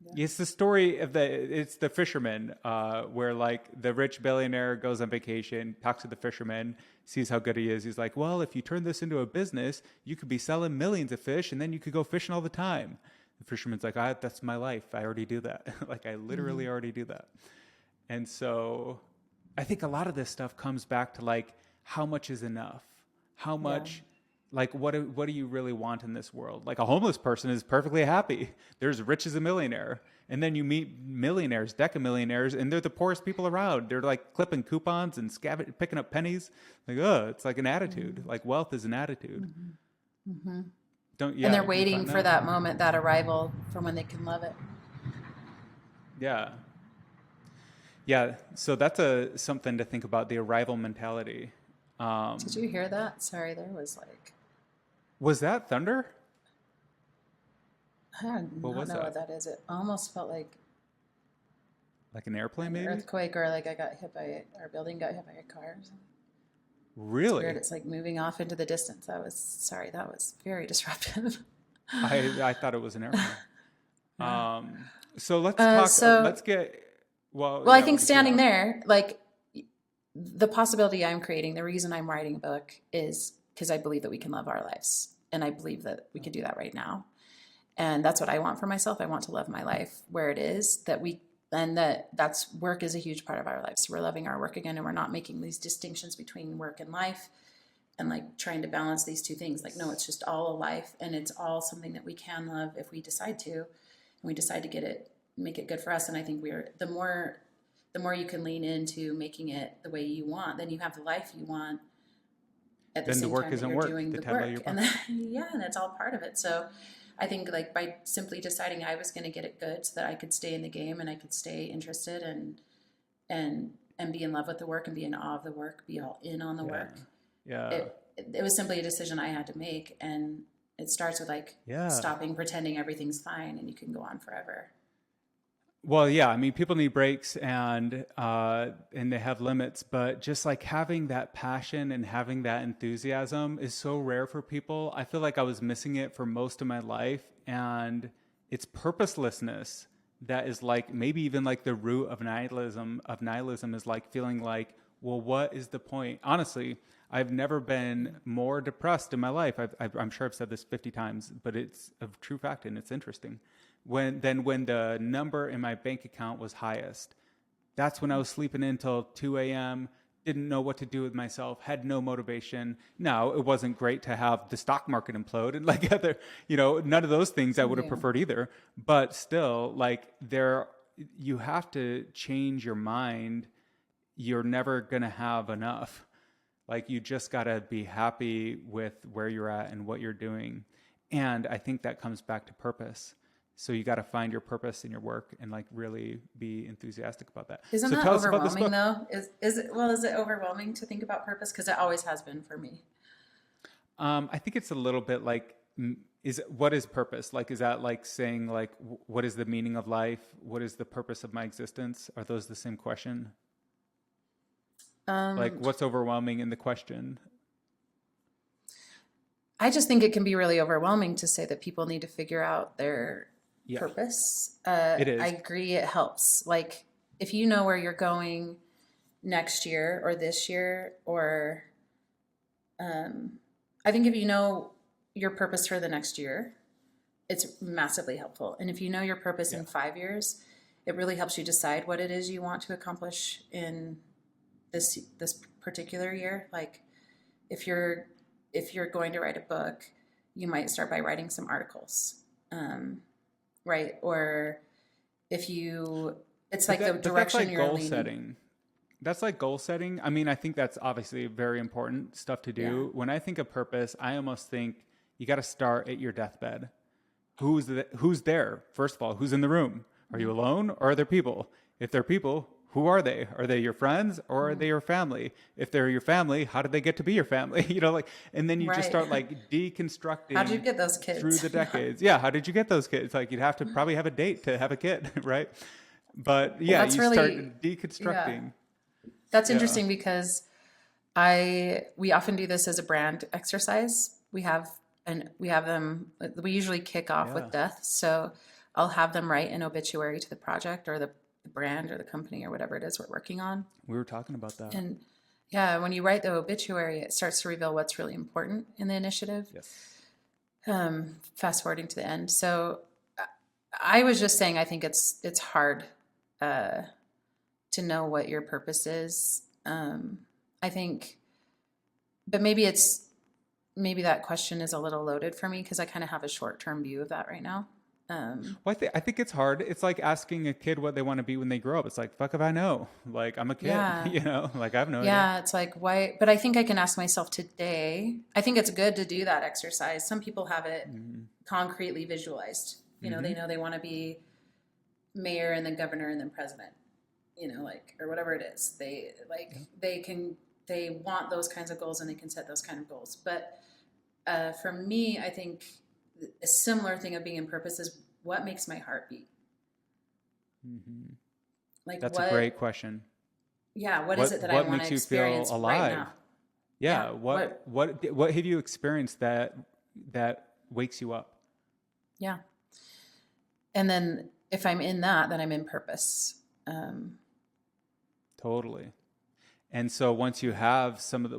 Yeah. It's the story of it's the fisherman, where like the rich billionaire goes on vacation, talks to the fisherman, sees how good he is. He's like, well, if you turn this into a business, you could be selling millions of fish, and then you could go fishing all the time. The fisherman's like, that's my life. I already do that. Like I literally Hmm. already do that. And so I think a lot of this stuff comes back to like, how much is enough? How Yeah. much, like, what do you really want in this world? Like a homeless person is perfectly happy. They're as rich as a millionaire. And then you meet millionaires, decamillionaires, and they're the poorest people around. They're like clipping coupons and picking up pennies. Like, it's like an attitude. Hmm. Like wealth is an attitude. Hmm. Hmm. And Yeah, they're do you waiting find for that? that moment, that arrival for when they can love it. Yeah. Yeah. So that's something to think about, the arrival mentality. Did Um, you hear that? Sorry, there was like, was that thunder? I do What not was know what that? that is. It almost felt like Like an airplane, an maybe? earthquake, or like our building got hit by a car or something. It's weird. Really? It's like moving off into the distance. Sorry, that was very disruptive. I thought it was an airplane. Yeah. So let's talk. So, Let's get. Well, well, I yeah. think What did you standing have? there, like the possibility I'm creating, the reason I'm writing a book is because I believe that we can love our lives. And I believe that we can do that right now. And that's what I want for myself. I want to love my life where it is that that's work is a huge part of our lives. So we're loving our work again, and we're not making these distinctions between work and life and like trying to balance these two things. Like, no, it's just all a life, and it's all something that we can love if we decide to, and we decide to make it good for us. And I think the more you can lean into making it the way you want, then you have the life you want at the Then the same work time that isn't you're work. doing The the title of work. your And book. then, yeah, and it's all part of it. So I think like by simply deciding I was going to get it good so that I could stay in the game and I could stay interested and be in love with the work and be in awe of the work, be all in on the Yeah. work. Yeah. It was simply a decision I had to make, and it starts with like Yeah. stopping pretending everything's fine and you can go on forever. Well, yeah, I mean, people need breaks and they have limits, but just like having that passion and having that enthusiasm is so rare for people. I feel like I was missing it for most of my life, and it's purposelessness that is like maybe even like the root of nihilism. Of nihilism is like feeling like, well, what is the point? Honestly, I've never been more depressed in my life. I'm sure I've said this 50 times, but it's a true fact and it's interesting. When the number in my bank account was highest, that's when I was sleeping until 2 a.m., didn't know what to do with myself, had no motivation. Now, it wasn't great to have the stock market implode and like other, none of those things I would have Yeah. preferred either. But still, like you have to change your mind. You're never going to have enough. Like you just got to be happy with where you're at and what you're doing. And I think that comes back to purpose. So you got to find your purpose in your work and like really be enthusiastic about that. Isn't So that tell us about this overwhelming book. though? Is it overwhelming to think about purpose? Because it always has been for me. I think it's a little bit like what is purpose? Like, is that like saying like, what is the meaning of life? What is the purpose of my existence? Are those the same question? Like, what's overwhelming in the question? I just think it can be really overwhelming to say that people need to figure out their Yeah, purpose. it I is. agree, it helps. Like, if you know where you're going next year or this year, or I think if you know your purpose for the next year, it's massively helpful. And if you know your purpose Yeah. in 5 years, it really helps you decide what it is you want to accomplish in this particular year. Like, if you're going to write a book, you might start by writing some articles, right? Or if you, it's like the But that's direction like you're goal leaning. setting. That's like goal setting. I mean, I think that's obviously very important stuff to do. Yeah. When I think of purpose, I almost think you got to start at your deathbed. Who's there? First of all, who's in the room? Are you alone or are there people? If they're people, who are they? Are they your friends or are they your family? If they're your family, how did they get to be your family? Like, and then you just Right. start like deconstructing How'd you get those through kids? the decades. Yeah. How did you get those kids? Like, you'd have to probably have a date to have a kid, right? But yeah, That's you start really, yeah. deconstructing. That's Yeah. interesting because we often do this as a brand exercise. We have them, we usually kick off Yeah. with death. So I'll have them write an obituary to the project or the brand or the company or whatever it is we're working on. We were talking about that. And yeah, when you write the obituary, it starts to reveal what's really important in the initiative. Yes. Fast forwarding to the end. So I was just saying, I think it's hard to know what your purpose is. I think, but maybe that question is a little loaded for me because I kind of have a short-term view of that right now. Well, I think it's hard. It's like asking a kid what they want to be when they grow up. It's like, fuck if I know. Like, I'm a kid, Yeah. like I have no idea. Yeah, it's like, why? But I think I can ask myself today. I think it's good to do that exercise. Some people have it concretely visualized. They know they want to be mayor and then governor and then president. Like, or whatever it is. They want those kinds of goals and they can set those kind of goals. But for me, I think a similar thing of being in purpose is what makes my heart beat. Like, That's a great question. Yeah, what is it that I want to experience feel alive? right now? Yeah. What have you experienced that wakes you up? Yeah. And then if I'm in that, then I'm in purpose. Totally. And so once you have some of the,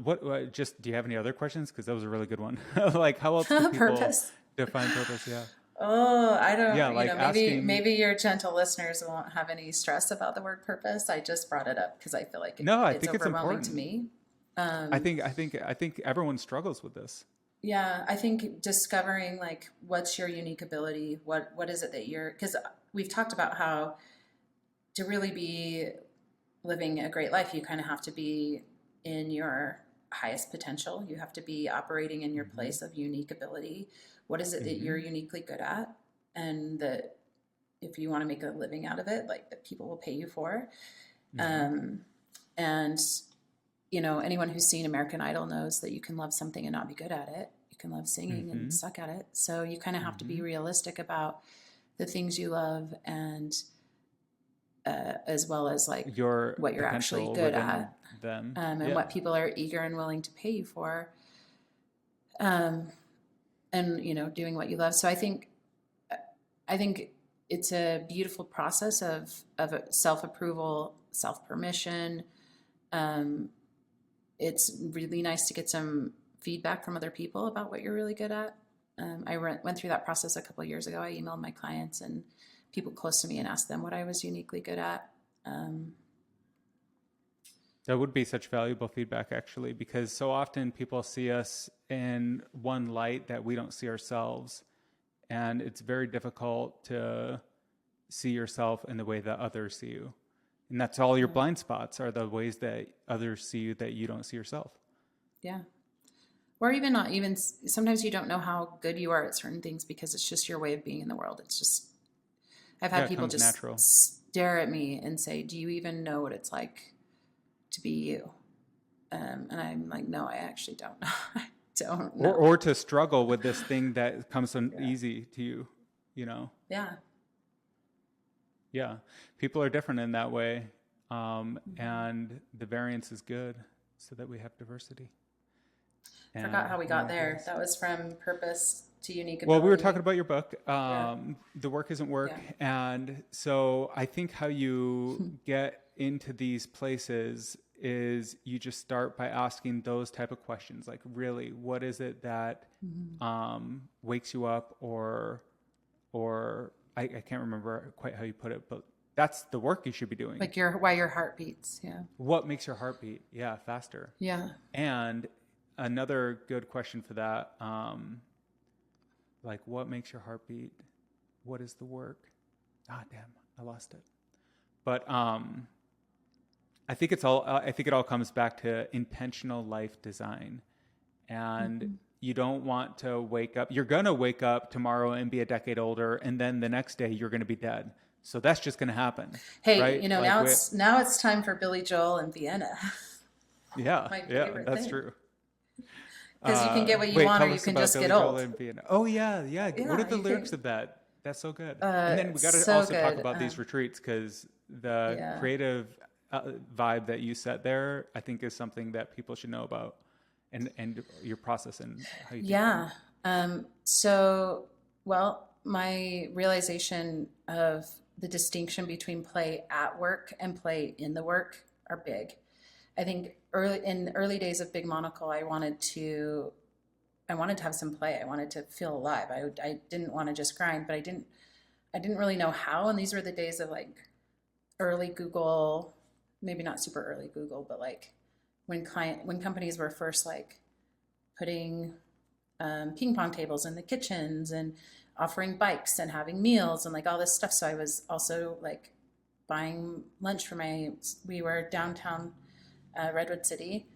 do you have any other questions? Because that was a really good one. Like, how else do people Purpose. define purpose? Yeah. Oh, I don't, Yeah, like maybe your gentle listeners won't have any stress about the word purpose. I just brought it up because I feel like I it's think it's overwhelming important to me. I think everyone struggles with this. Yeah, I think discovering like what's your unique ability, what is it that because we've talked about how to really be living a great life, you kind of have to be in your highest potential. You have to be operating in your place of unique ability. What is it that you're uniquely good at? And that if you want to make a living out of it, like that people will pay you for. And, anyone who's seen American Idol knows that you can love something and not be good at it. You can love singing and suck at it. So you kind of have to be realistic about the things you love and as well as like what you're actually good at them. And what people are eager and willing to pay you for. And doing what you love. So I think it's a beautiful process of self-approval, self-permission. It's really nice to get some feedback from other people about what you're really good at. I went through that process a couple of years ago. I emailed my clients and people close to me and asked them what I was uniquely good at. That would be such valuable feedback, actually, because so often people see us in one light that we don't see ourselves. And it's very difficult to see yourself in the way that others see you. And that's all your blind spots are the ways that others see you that you don't see yourself. Yeah. Or even not even, sometimes you don't know how good you are at certain things because it's just your way of being in the world. It's just, I've had people just stare at me and say, do you even know what it's like to be you? And I'm like, no, I actually don't know. don't or know. or to struggle with this thing that comes so Yeah. easy to you, you know. Yeah. Yeah, people are different in that way, Mm-hmm. and the variance is good so that we have diversity Forgot and how we new got there. ideas. That was from purpose to unique Well, we were ability. talking about your book, Yeah. The Work Isn't Work. Yeah. And so I think how you get into these places is you just start by asking those type of questions. Like, really, what is it that wakes you up, or I can't remember quite how you put it, but that's the work you should be doing. Like why your heart beats. Yeah. What makes your heart beat? Yeah, faster. Yeah. And another good question for that, like, what makes your heart beat? What is the work? Ah, damn, I lost it. But I think it all comes back to intentional life design. And you don't want to wake up. You're going to wake up tomorrow and be a decade older, and then the next day you're going to be dead. So that's just going to happen. Hey, right? Like now it's time for Billy Joel and Vienna. Yeah, My yeah, favorite that's thing. true. Because you can get what you Wait, want, tell or you us can about just Billy get Joel old. and Vienna. Oh yeah. What are the you lyrics can- of that? That's so good. And then we got to so also talk good. about these retreats, because the Yeah. creative vibe that you set there, I think, is something that people should know about, and your process and how you. Yeah. So, well, my realization of the distinction between play at work and play in the work are big. I think in the early days of Big Monocle, I wanted to have some play. I wanted to feel alive. I didn't want to just grind, but I didn't really know how. And these were the days of like early Google, maybe not super early Google, but like when companies were first like putting ping pong tables in the kitchens and offering bikes and having meals and like all this stuff. So I was also like buying lunch for we were downtown Redwood City,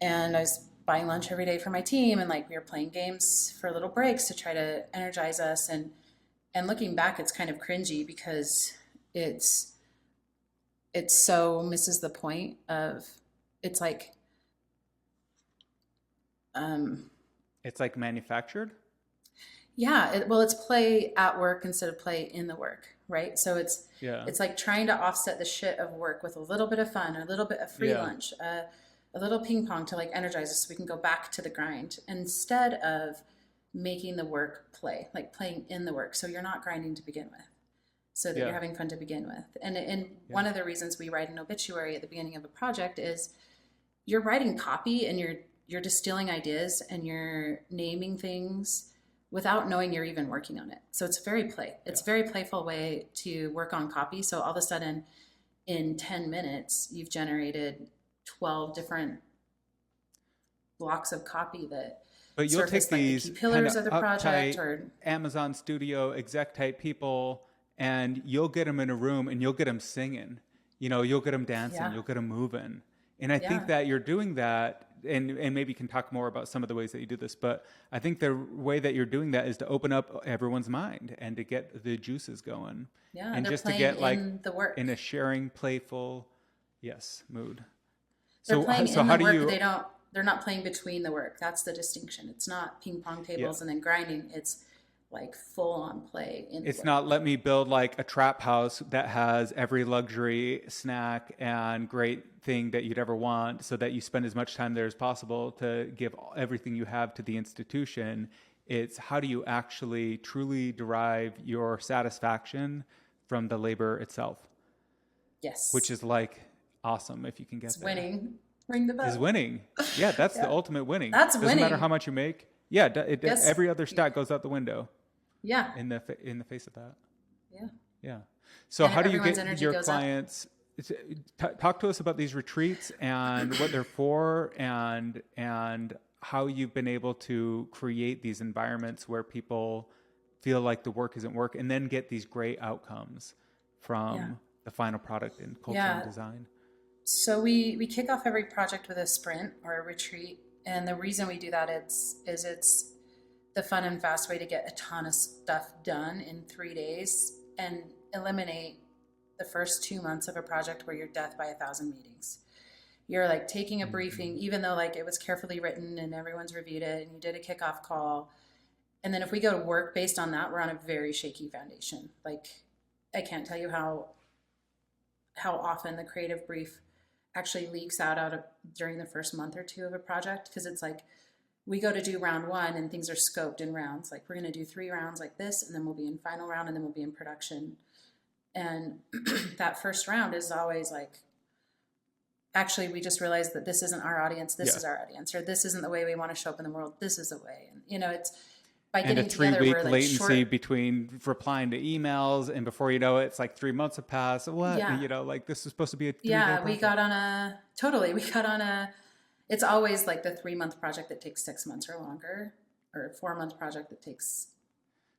and I was buying lunch every day for my team, and like we were playing games for little breaks to try to energize us. And looking back, it's kind of cringy because it's so misses the point of it's like It's like manufactured. yeah, it's play at work instead of play in the work, right? So it's like trying to offset the shit of work with a little bit of fun, a little bit of free lunch, a little ping pong to like energize us so we can go back to the grind instead of making the work play, like playing in the work. So you're not grinding to begin with, so that you're having fun to begin with. And one of the reasons we write an obituary at the beginning of a project is you're writing copy and you're distilling ideas and you're naming things without knowing you're even working on it. So it's very It's a very playful way to work on copy. So all of a sudden, in 10 minutes, you've generated 12 different blocks of copy that. But you'll take these the key pillars of the project, or Amazon Studio exec type people, and you'll get them in a room and you'll get them singing. You'll get them dancing, you'll get them moving. And I think that you're doing that, and maybe you can talk more about some of the ways that you do this, but I think the way that you're doing that is to open up everyone's mind and to get the juices going. Yeah, and just to get like in a sharing, playful, mood. They're playing in the work. They're not playing between the work. That's the distinction. It's not ping pong tables and then grinding. It's like full on play. It's not let me build like a trap house that has every luxury snack and great thing that you'd ever want, so that you spend as much time there as possible to give everything you have to the institution. It's how do you actually truly derive your satisfaction from the labor itself? Yes. Which is like awesome if you can get it's there. Winning. Ring the bell. Is winning. Yeah, that's the ultimate winning. That's winning. Doesn't matter how much you make. Yeah, Yes. Every other stat goes out the window. Yeah. In the face of that. Yeah. Yeah. So how do you get your goes clients? Talk to us about these retreats and what they're for, and how you've been able to create these environments where people feel like the work isn't work, and then get these great outcomes from the final product in culture and design. So we kick off every project with a sprint or a retreat, and the reason we do that is it's the fun and fast way to get a ton of stuff done in 3 days and eliminate the first 2 months of a project where you're death by 1,000 meetings. You're like taking a briefing, even though like it was carefully written and everyone's reviewed it and you did a kickoff call. And then if we go to work based on that, we're on a very shaky foundation. Like I can't tell you how often the creative brief actually leaks out of during the first month or two of a project, because it's like we go to do round one and things are scoped in rounds. Like we're going to do 3 rounds like this, and then we'll be in final round, and then we'll be in production. And that first round is always like, actually, we just realized that this isn't our audience. This is our audience, or this isn't the way we want to show up in the world. This is the way. And, you know, it's by and getting a together, 3-week we're like latency short. between replying to emails, and before you know it, it's like 3 months have passed. What? Yeah. You know, like this is supposed to be a 3-day Yeah, project. we got on a, it's always like the 3-month project that takes 6 months or longer, or a 4-month project that takes.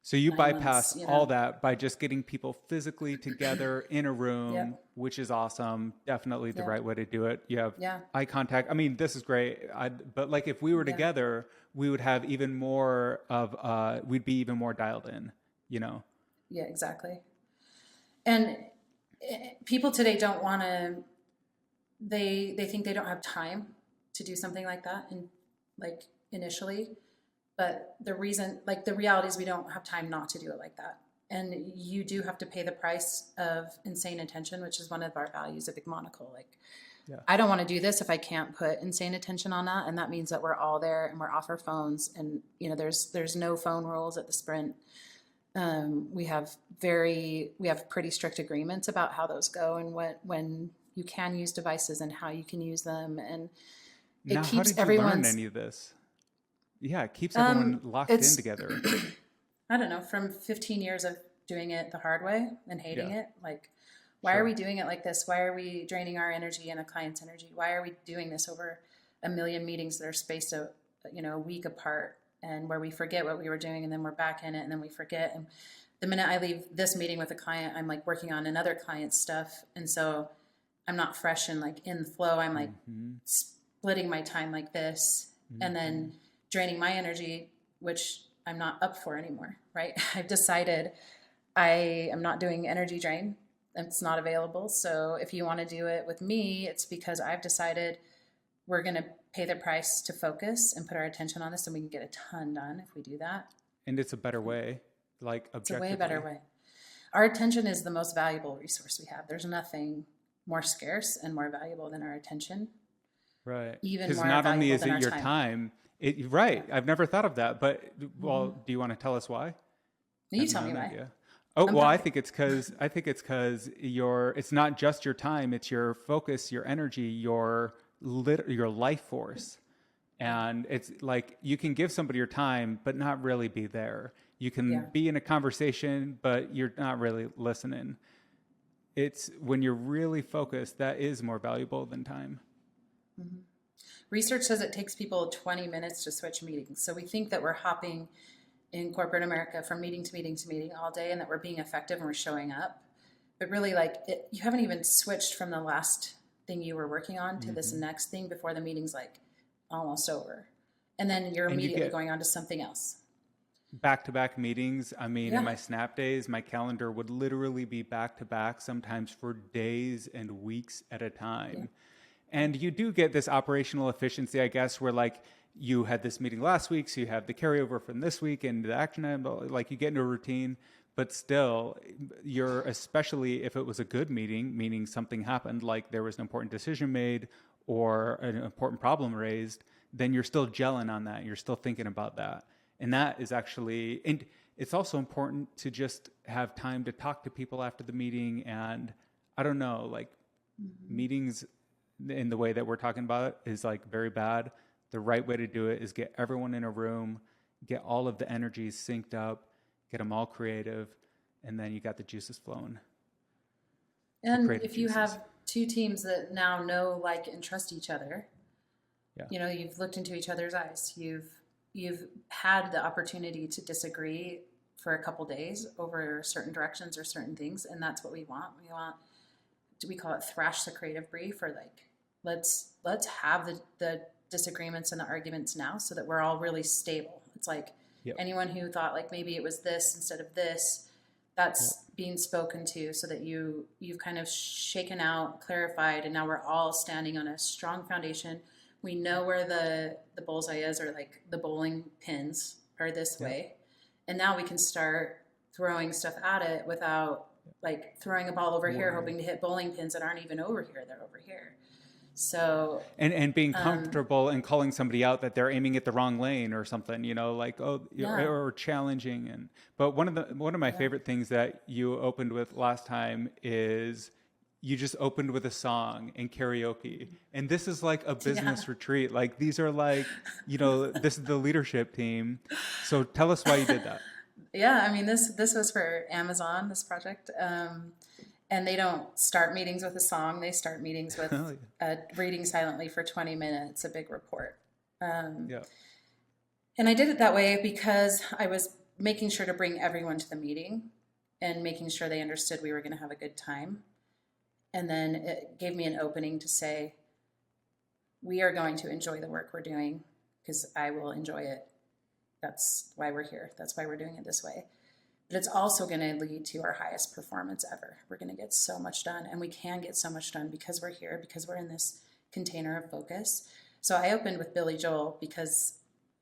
So you 9 bypass months, all that by just getting people physically together in a room, Yep. which is awesome. Definitely the Yep. right way to do it. You have Yeah. eye contact. I mean, this is great. But like if we were together, we would have even more of, we'd be even more dialed in, you know? Yeah, exactly. And people today don't want to, they think they don't have time to do something like that, and like initially, but the reality is we don't have time not to do it like that. And you do have to pay the price of insane attention, which is one of our values at Big Monocle. Like, I don't want to do this if I can't put insane attention on that. And that means that we're all there and we're off our phones. And, you know, there's no phone rules at the sprint. We have pretty strict agreements about how those go, and when you can use devices and how you can use them. And it Now, keeps how did you everyone's, learn any of this? Yeah, it keeps everyone locked in together. I don't know, from 15 years of doing it the hard way and hating it. Like, why Sure. are we doing it like this? Why are we draining our energy and a client's energy? Why are we doing this over a million meetings that are spaced a week apart, and where we forget what we were doing, and then we're back in it, and then we forget. And the minute I leave this meeting with a client, I'm like working on another client's stuff. And so I'm not fresh and like in the flow. I'm like splitting my time like this, and then draining my energy, which I'm not up for anymore, right? I've decided I am not doing energy drain. It's not available. So if you want to do it with me, it's because I've decided we're going to pay the price to focus and put our attention on this, and we can get a ton done if we do that. And it's a better way, like objectively. It's a way better way. Our attention is the most valuable resource we have. There's nothing more scarce and more valuable than our attention. Right. Even Because more not only valuable is than it our your time. right. I've never thought of that. But, well, do you want to tell us why? You tell me why. Idea. Oh, well, I think it's because it's not just your time, it's your focus, your energy, your life force. And it's like you can give somebody your time, but not really be there. You can be in a conversation, but you're not really listening. It's when you're really focused, that is more valuable than time. Mm-hmm. Research says it takes people 20 minutes to switch meetings. So we think that we're hopping in corporate America from meeting to meeting to meeting all day, and that we're being effective and we're showing up. But really, you haven't even switched from the last thing you were working on to this next thing before the meeting's like almost over. And then you're immediately going on to something else. Back-to-back meetings. I mean, in my Snap days, my calendar would literally be back-to-back, sometimes for days and weeks at a time. Yeah. And you do get this operational efficiency, I guess, where like you had this meeting last week, so you have the carryover from this week and the action item, like you get into a routine, but still especially if it was a good meeting, meaning something happened, like there was an important decision made or an important problem raised, then you're still gelling on that. You're still thinking about that. And that is actually, and it's also important to just have time to talk to people after the meeting. And I don't know, like meetings in the way that we're talking about is like very bad. The right way to do it is get everyone in a room, get all of the energies synced up, get them all creative, and then you got the juices flowing. And if you have two teams that now know, like, and trust each other, you've looked into each other's eyes. You've had the opportunity to disagree for a couple days over certain directions or certain things, and that's what we want. We call it thrash the creative brief, or like let's have the disagreements and the arguments now, so that we're all really stable. It's like anyone who thought like maybe it was this instead of this, that's being spoken to, so that you've kind of shaken out, clarified, and now we're all standing on a strong foundation. We know where the bullseye is, or like the bowling pins are this way, and now we can start throwing stuff at it without like throwing a ball over here hoping to hit bowling pins that aren't even over here, they're over here. So and being comfortable and calling somebody out that they're aiming at the wrong lane or something, like, or challenging. But one of my favorite things that you opened with last time is you just opened with a song and karaoke. And this is like a business retreat. Like, these are like, this is the leadership team. So tell us why you did that. Yeah, I mean, this was for Amazon, this project. And they don't start meetings with a song. They start meetings with reading silently for 20 minutes, a big report. And I did it that way because I was making sure to bring everyone to the meeting and making sure they understood we were going to have a good time. And then it gave me an opening to say, we are going to enjoy the work we're doing because I will enjoy it. That's why we're here. That's why we're doing it this way. But it's also going to lead to our highest performance ever. We're going to get so much done, and we can get so much done because we're here, because we're in this container of focus. So I opened with Billy Joel because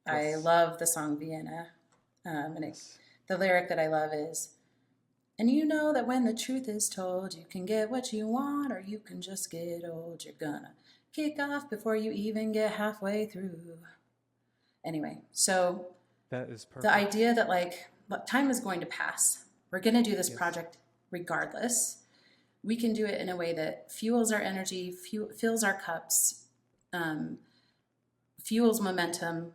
I love the song Vienna. The lyric that I love is, and you know that when the truth is told, you can get what you want, or you can just get old. You're gonna kick off before you even get halfway through. Anyway, so that is perfect. The idea that like, time is going to pass. We're going to do this project regardless. We can do it in a way that fuels our energy, fills our cups, fuels momentum,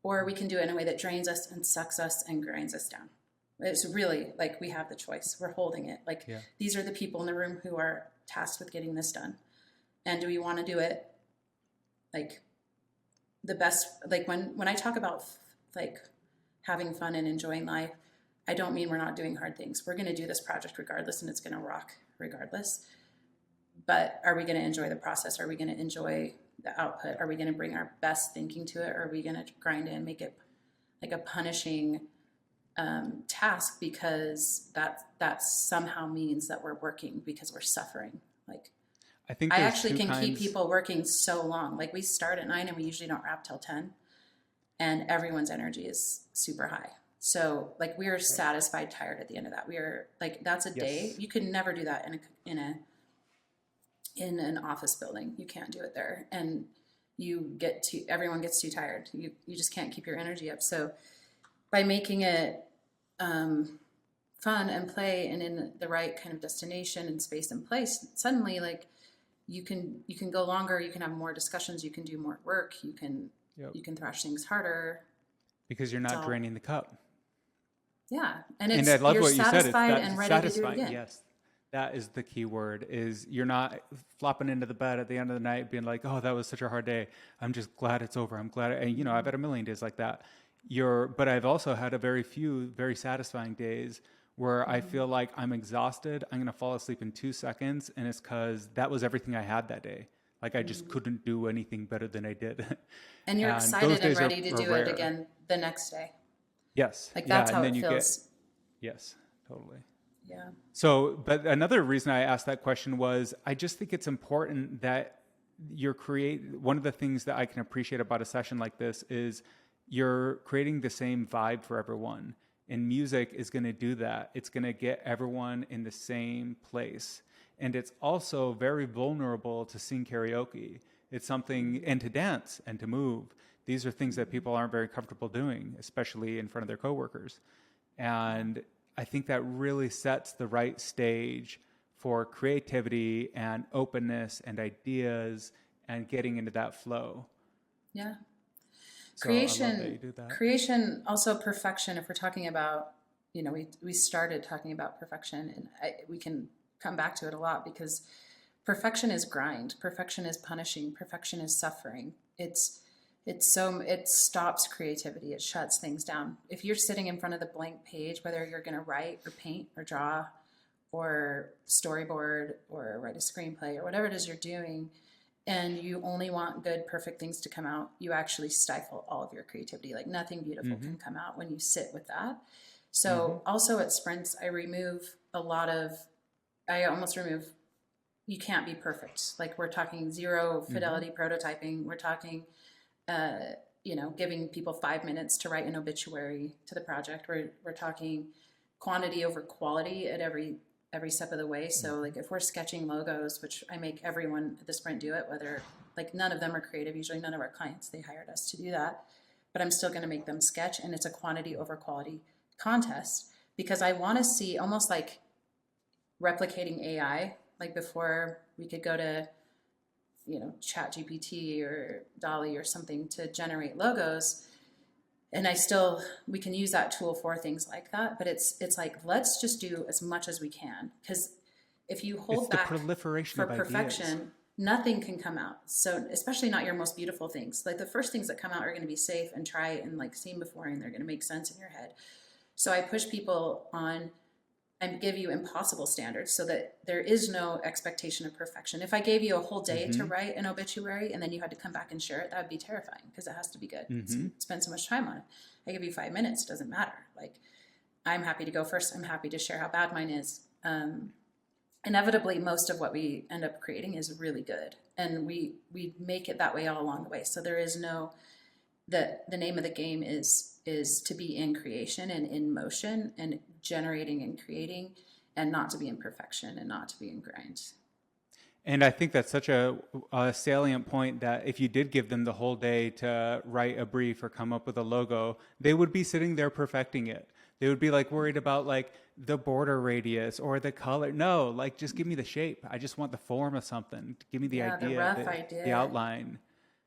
or we can do it in a way that drains us and sucks us and grinds us down. It's really like we have the choice. We're holding it. Like these are the people in the room who are tasked with getting this done. And do we want to do it like the best? Like when I talk about like having fun and enjoying life, I don't mean we're not doing hard things. We're going to do this project regardless, and it's going to rock regardless. But are we going to enjoy the process? Are we going to enjoy the output? Are we going to bring our best thinking to it? Or are we going to grind it and make it like a punishing task because that somehow means that we're working because we're suffering? Like, I actually can keep people working so long. Like, we start at 9 and we usually don't wrap till 10. And everyone's energy is super high. So like, we are satisfied, tired at the end of that. We are like, that's a day. You could never do that in an office building. You can't do it there. And everyone gets too tired. You just can't keep your energy up. So by making it fun and play and in the right kind of destination and space and place, suddenly like you can go longer, you can have more discussions, you can do more work, you can thrash things harder. Because you're not draining the cup. Yeah. And I love you're what you said. satisfied and ready to do it again. Yes. That is the key word, is you're not flopping into the bed at the end of the night being like, oh, that was such a hard day. I'm just glad it's over. I'm glad. And, I've had a million days like that. But I've also had a very few very satisfying days where I feel like I'm exhausted. I'm going to fall asleep in 2 seconds. And it's because that was everything I had that day. Like, I just couldn't do anything better than I did. And you're excited and ready to do it again the next day. Yes. Like, that's how it feels. Yes, totally. Yeah. So, but another reason I asked that question was, I just think it's important that one of the things that I can appreciate about a session like this is you're creating the same vibe for everyone. And music is going to do that. It's going to get everyone in the same place. And it's also very vulnerable to sing karaoke. It's something, and to dance and to move. These are things that people aren't very comfortable doing, especially in front of their coworkers. And I think that really sets the right stage for creativity and openness and ideas and getting into that flow. Yeah. So creation, I love that you do that. Creation, also perfection. If we're talking about, we started talking about perfection, and we can come back to it a lot because perfection is grind. Perfection is punishing. Perfection is suffering. It stops creativity. It shuts things down. If you're sitting in front of the blank page, whether you're going to write or paint or draw or storyboard or write a screenplay or whatever it is you're doing, and you only want good, perfect things to come out, you actually stifle all of your creativity. Like, nothing beautiful can come out when you sit with that. So also at sprints, I almost remove, you can't be perfect. Like we're talking zero fidelity prototyping. We're talking, giving people 5 minutes to write an obituary to the project. We're talking quantity over quality at every step of the way. So like if we're sketching logos, which I make everyone at the sprint do it, whether like none of them are creative, usually none of our clients, they hired us to do that, but I'm still going to make them sketch, and it's a quantity over quality contest because I want to see almost like replicating AI, like before we could go to, Chat GPT or Dolly or something to generate logos. And we can use that tool for things like that, but it's like, let's just do as much as we can. Because if you hold back proliferation for of perfection, ideas. Nothing can come out. So especially not your most beautiful things. Like the first things that come out are going to be safe and try and like seen before, and they're going to make sense in your head. So I push people on and give you impossible standards so that there is no expectation of perfection. If I gave you a whole day to write an obituary and then you had to come back and share it, that would be terrifying because it has to be good. Spend so much time on it. I give you 5 minutes, doesn't matter. Like, I'm happy to go first. I'm happy to share how bad mine is. Inevitably, most of what we end up creating is really good. And we make it that way all along the way. So there is no, the name of the game is to be in creation and in motion and generating and creating, and not to be in perfection and not to be in grind. And I think that's such a salient point that if you did give them the whole day to write a brief or come up with a logo, they would be sitting there perfecting it. They would be like worried about like the border radius or the color. No, like just give me the shape. I just want the form of something. Give me the idea, the rough idea, the outline.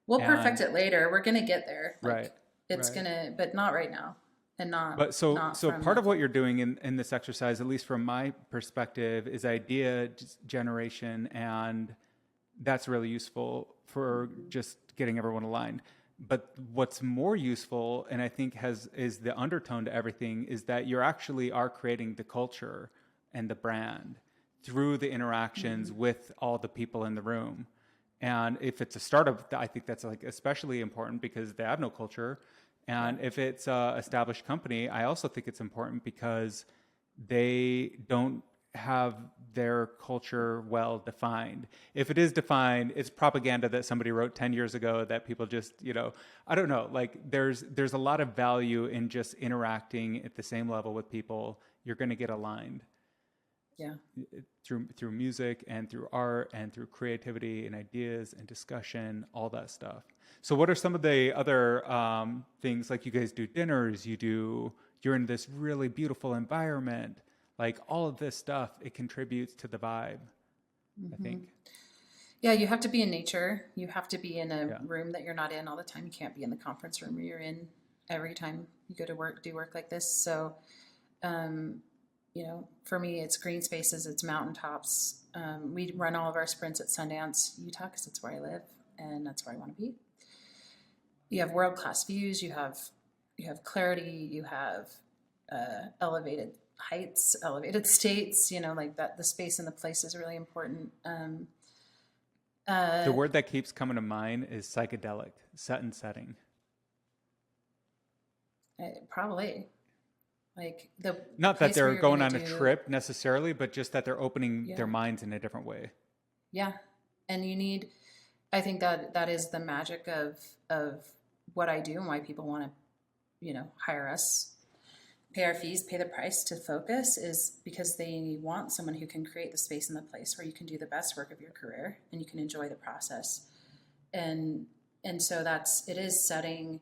We'll perfect it later. We're going to get there. Like, right. It's right. going to, but not right now. And not, but so not so part of what you're doing in this exercise, at least from my perspective, is idea generation, and that's really useful for just getting everyone aligned. But what's more useful, and I think is the undertone to everything, is that you actually are creating the culture and the brand through the interactions with all the people in the room. And if it's a startup, I think that's like especially important because they have no culture. And if it's an established company, I also think it's important because they don't have their culture well defined. If it is defined, it's propaganda that somebody wrote 10 years ago that people just, I don't know, like there's a lot of value in just interacting at the same level with people. You're going to get aligned. Yeah. Through music and through art and through creativity and ideas and discussion, all that stuff. So what are some of the other things, like you guys do dinners, you're in this really beautiful environment, like all of this stuff, it contributes to the vibe, I think. Yeah, you have to be in nature. You have to be in a room that you're not in all the time. You can't be in the conference room you're in every time you go to work, do work like this. So, for me, it's green spaces, it's mountaintops. We run all of our sprints at Sundance, Utah, because it's where I live and that's where I want to be. You have world-class views. You have clarity. You have elevated heights, elevated states. Like that. The space and the place is really important. The word that keeps coming to mind is psychedelic, set and setting. Probably. Like not that they're going on a trip necessarily, but just that they're opening their minds in a different way. Yeah. And I think that is the magic of what I do and why people want to, hire us, pay our fees, pay the price to focus, is because they want someone who can create the space and the place where you can do the best work of your career and you can enjoy the process. And so it is setting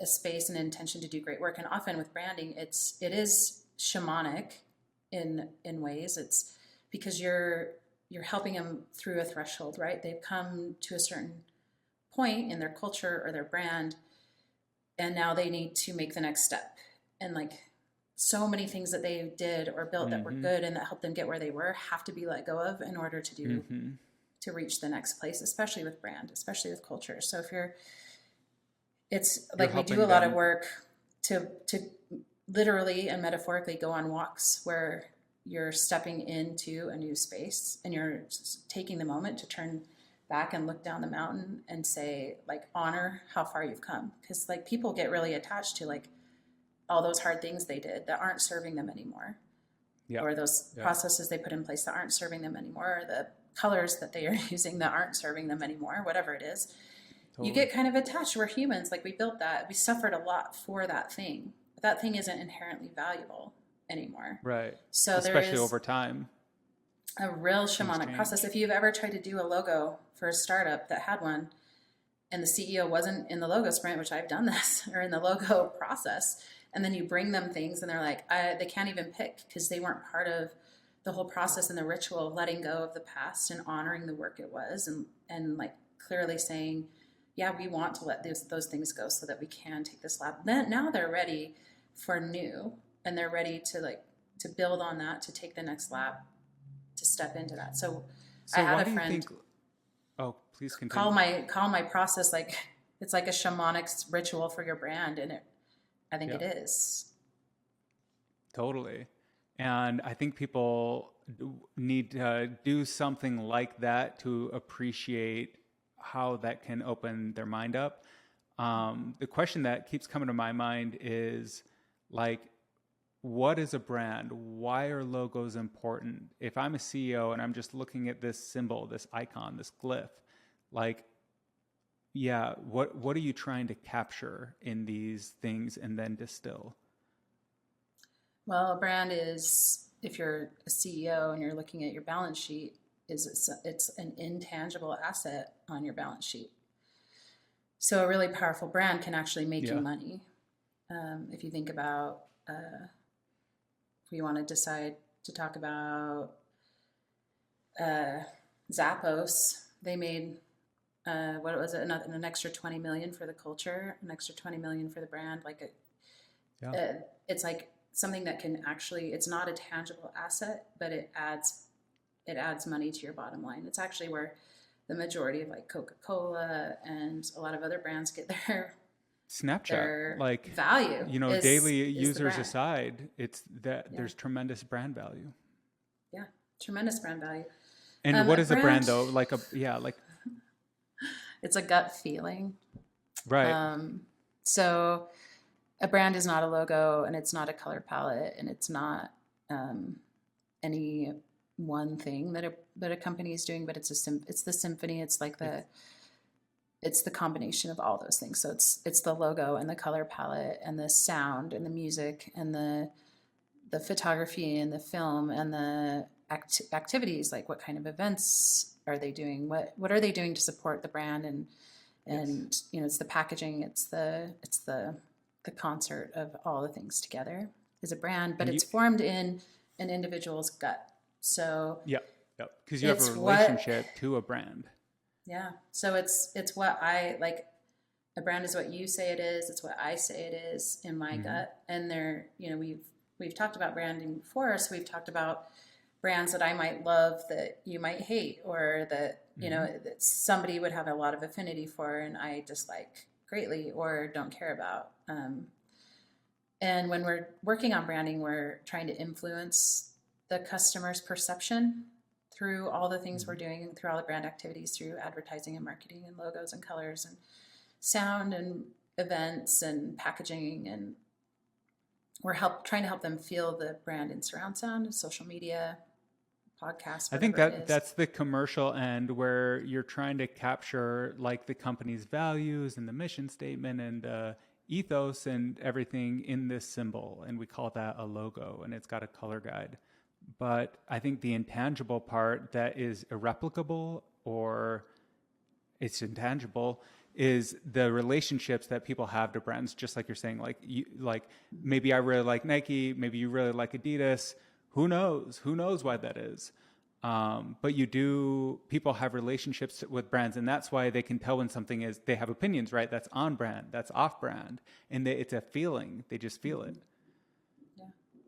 a space and intention to do great work. And often with branding, it is shamanic in ways. It's because you're helping them through a threshold, right? They've come to a certain point in their culture or their brand, and now they need to make the next step. And like so many things that they did or built that were good and that helped them get where they were have to be let go of in order to to reach the next place, especially with brand, especially with culture. So it's like we do a lot of work to literally and metaphorically go on walks where you're stepping into a new space and you're taking the moment to turn back and look down the mountain and say, like, honor how far you've come. Because like people get really attached to like, all those hard things they did that aren't serving them anymore, Yeah. or those Yeah. processes they put in place that aren't serving them anymore, or the colors that they are using that aren't serving them anymore, whatever it is. Totally. You get kind of attached. We're humans. Like, we built that. We suffered a lot for that thing. But that thing isn't inherently valuable anymore. Right. So especially there is over time. a real Things shamanic change. process. If you've ever tried to do a logo for a startup that had one, and the CEO wasn't in the logo sprint, which I've done this, or in the logo process, and then you bring them things and they're like, they can't even pick because they weren't part of the whole process and the ritual of letting go of the past and honoring the work it was, and like clearly saying, yeah, we want to let those things go so that we can take this lap. Then now they're ready for new, and they're ready to build on that, to take the next lap, to step into that. So I had a friend oh, please continue. call my process like it's like a shamanic ritual for your brand, and I think it is. Totally. And I think people need to do something like that to appreciate how that can open their mind up. The question that keeps coming to my mind is, like, what is a brand? Why are logos important? If I'm a CEO and I'm just looking at this symbol, this icon, this glyph, like, yeah, what are you trying to capture in these things and then distill? Well, a brand is, if you're a CEO and you're looking at your balance sheet, it's an intangible asset on your balance sheet. So a really powerful brand can actually make you money. If you think about, if we want to decide to talk about Zappos, they made what was it? An extra 20 million for the culture, an extra 20 million for the brand. Like it's like something that can actually, it's not a tangible asset, but it adds money to your bottom line. It's actually where the majority of like Coca-Cola and a lot of other brands get their Snapchat, their like value. Daily users aside, it's that there's tremendous brand value. Yeah, tremendous brand value. And what is a brand though? Like it's a gut feeling. Right. So a brand is not a logo, and it's not a color palette, and it's not any one thing that a company is doing, but it's the symphony. It's like it's the combination of all those things. So it's the logo and the color palette and the sound and the music and the photography and the film and the activities. Like, what kind of events are they doing? What are they doing to support the brand? And it's the packaging. It's the concert of all the things together is a brand, but it's formed in an individual's gut. So because you have a relationship to a brand. Yeah. So it's what I like. A brand is what you say it is. It's what I say it is in my gut. And we've talked about branding before. So we've talked about brands that I might love that you might hate, or that, that somebody would have a lot of affinity for and I dislike greatly or don't care about. And when we're working on branding, we're trying to influence the customer's perception through all the things we're doing, through all the brand activities, through advertising and marketing and logos and colors and sound and events and packaging. And we're trying to help them feel the brand in surround sound, social media, podcasts. I think that's the commercial end, where you're trying to capture like the company's values and the mission statement and ethos and everything in this symbol. And we call that a logo, and it's got a color guide. But I think the intangible part that is irreplicable, or it's intangible, is the relationships that people have to brands. Just like you're saying, like maybe I really like Nike, maybe you really like Adidas. Who knows why that is? But people have relationships with brands, and that's why they can tell when something is, they have opinions, right? That's on brand, that's off brand, and it's a feeling. They just feel it.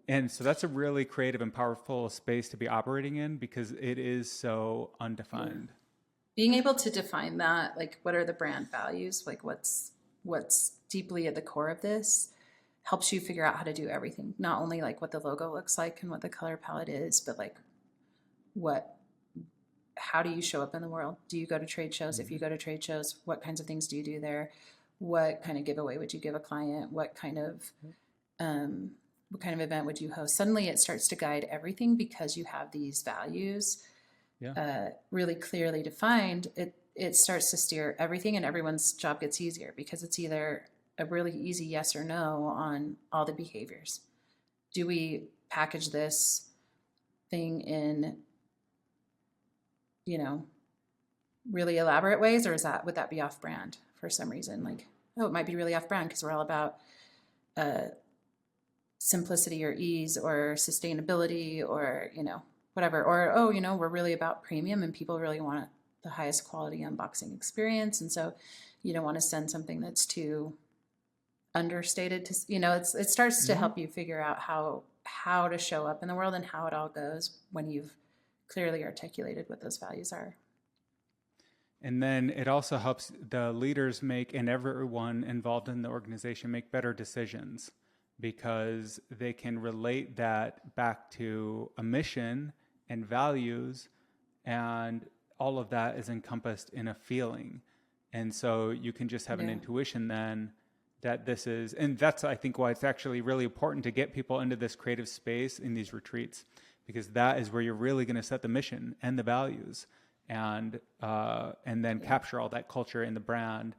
And so that's a really creative and powerful space to be operating in, because it is so undefined. Being able to define that, like, what are the brand values? Like, what's deeply at the core of this, helps you figure out how to do everything. Not only like what the logo looks like and what the color palette is, but like how do you show up in the world? Do you go to trade shows? If you go to trade shows, what kinds of things do you do there? What kind of giveaway would you give a client? What kind of what kind of event would you host? Suddenly it starts to guide everything because you have these values really clearly defined. It starts to steer everything, and everyone's job gets easier because it's either a really easy yes or no on all the behaviors. Do we package this thing in, really elaborate ways, or would that be off brand for some reason? Like, oh, it might be really off brand because we're all about simplicity or ease or sustainability or, whatever. Or, oh, we're really about premium and people really want the highest quality unboxing experience. And so you don't want to send something that's too understated to, it starts to help you figure out how to show up in the world and how it all goes when you've clearly articulated what those values are. And then it also helps the leaders make, and everyone involved in the organization, make better decisions, because they can relate that back to a mission and values, and all of that is encompassed in a feeling. And so you can just have an intuition then that this is, and that's, I think, why it's actually really important to get people into this creative space in these retreats, because that is where you're really going to set the mission and the values, and then capture all that culture in the brand.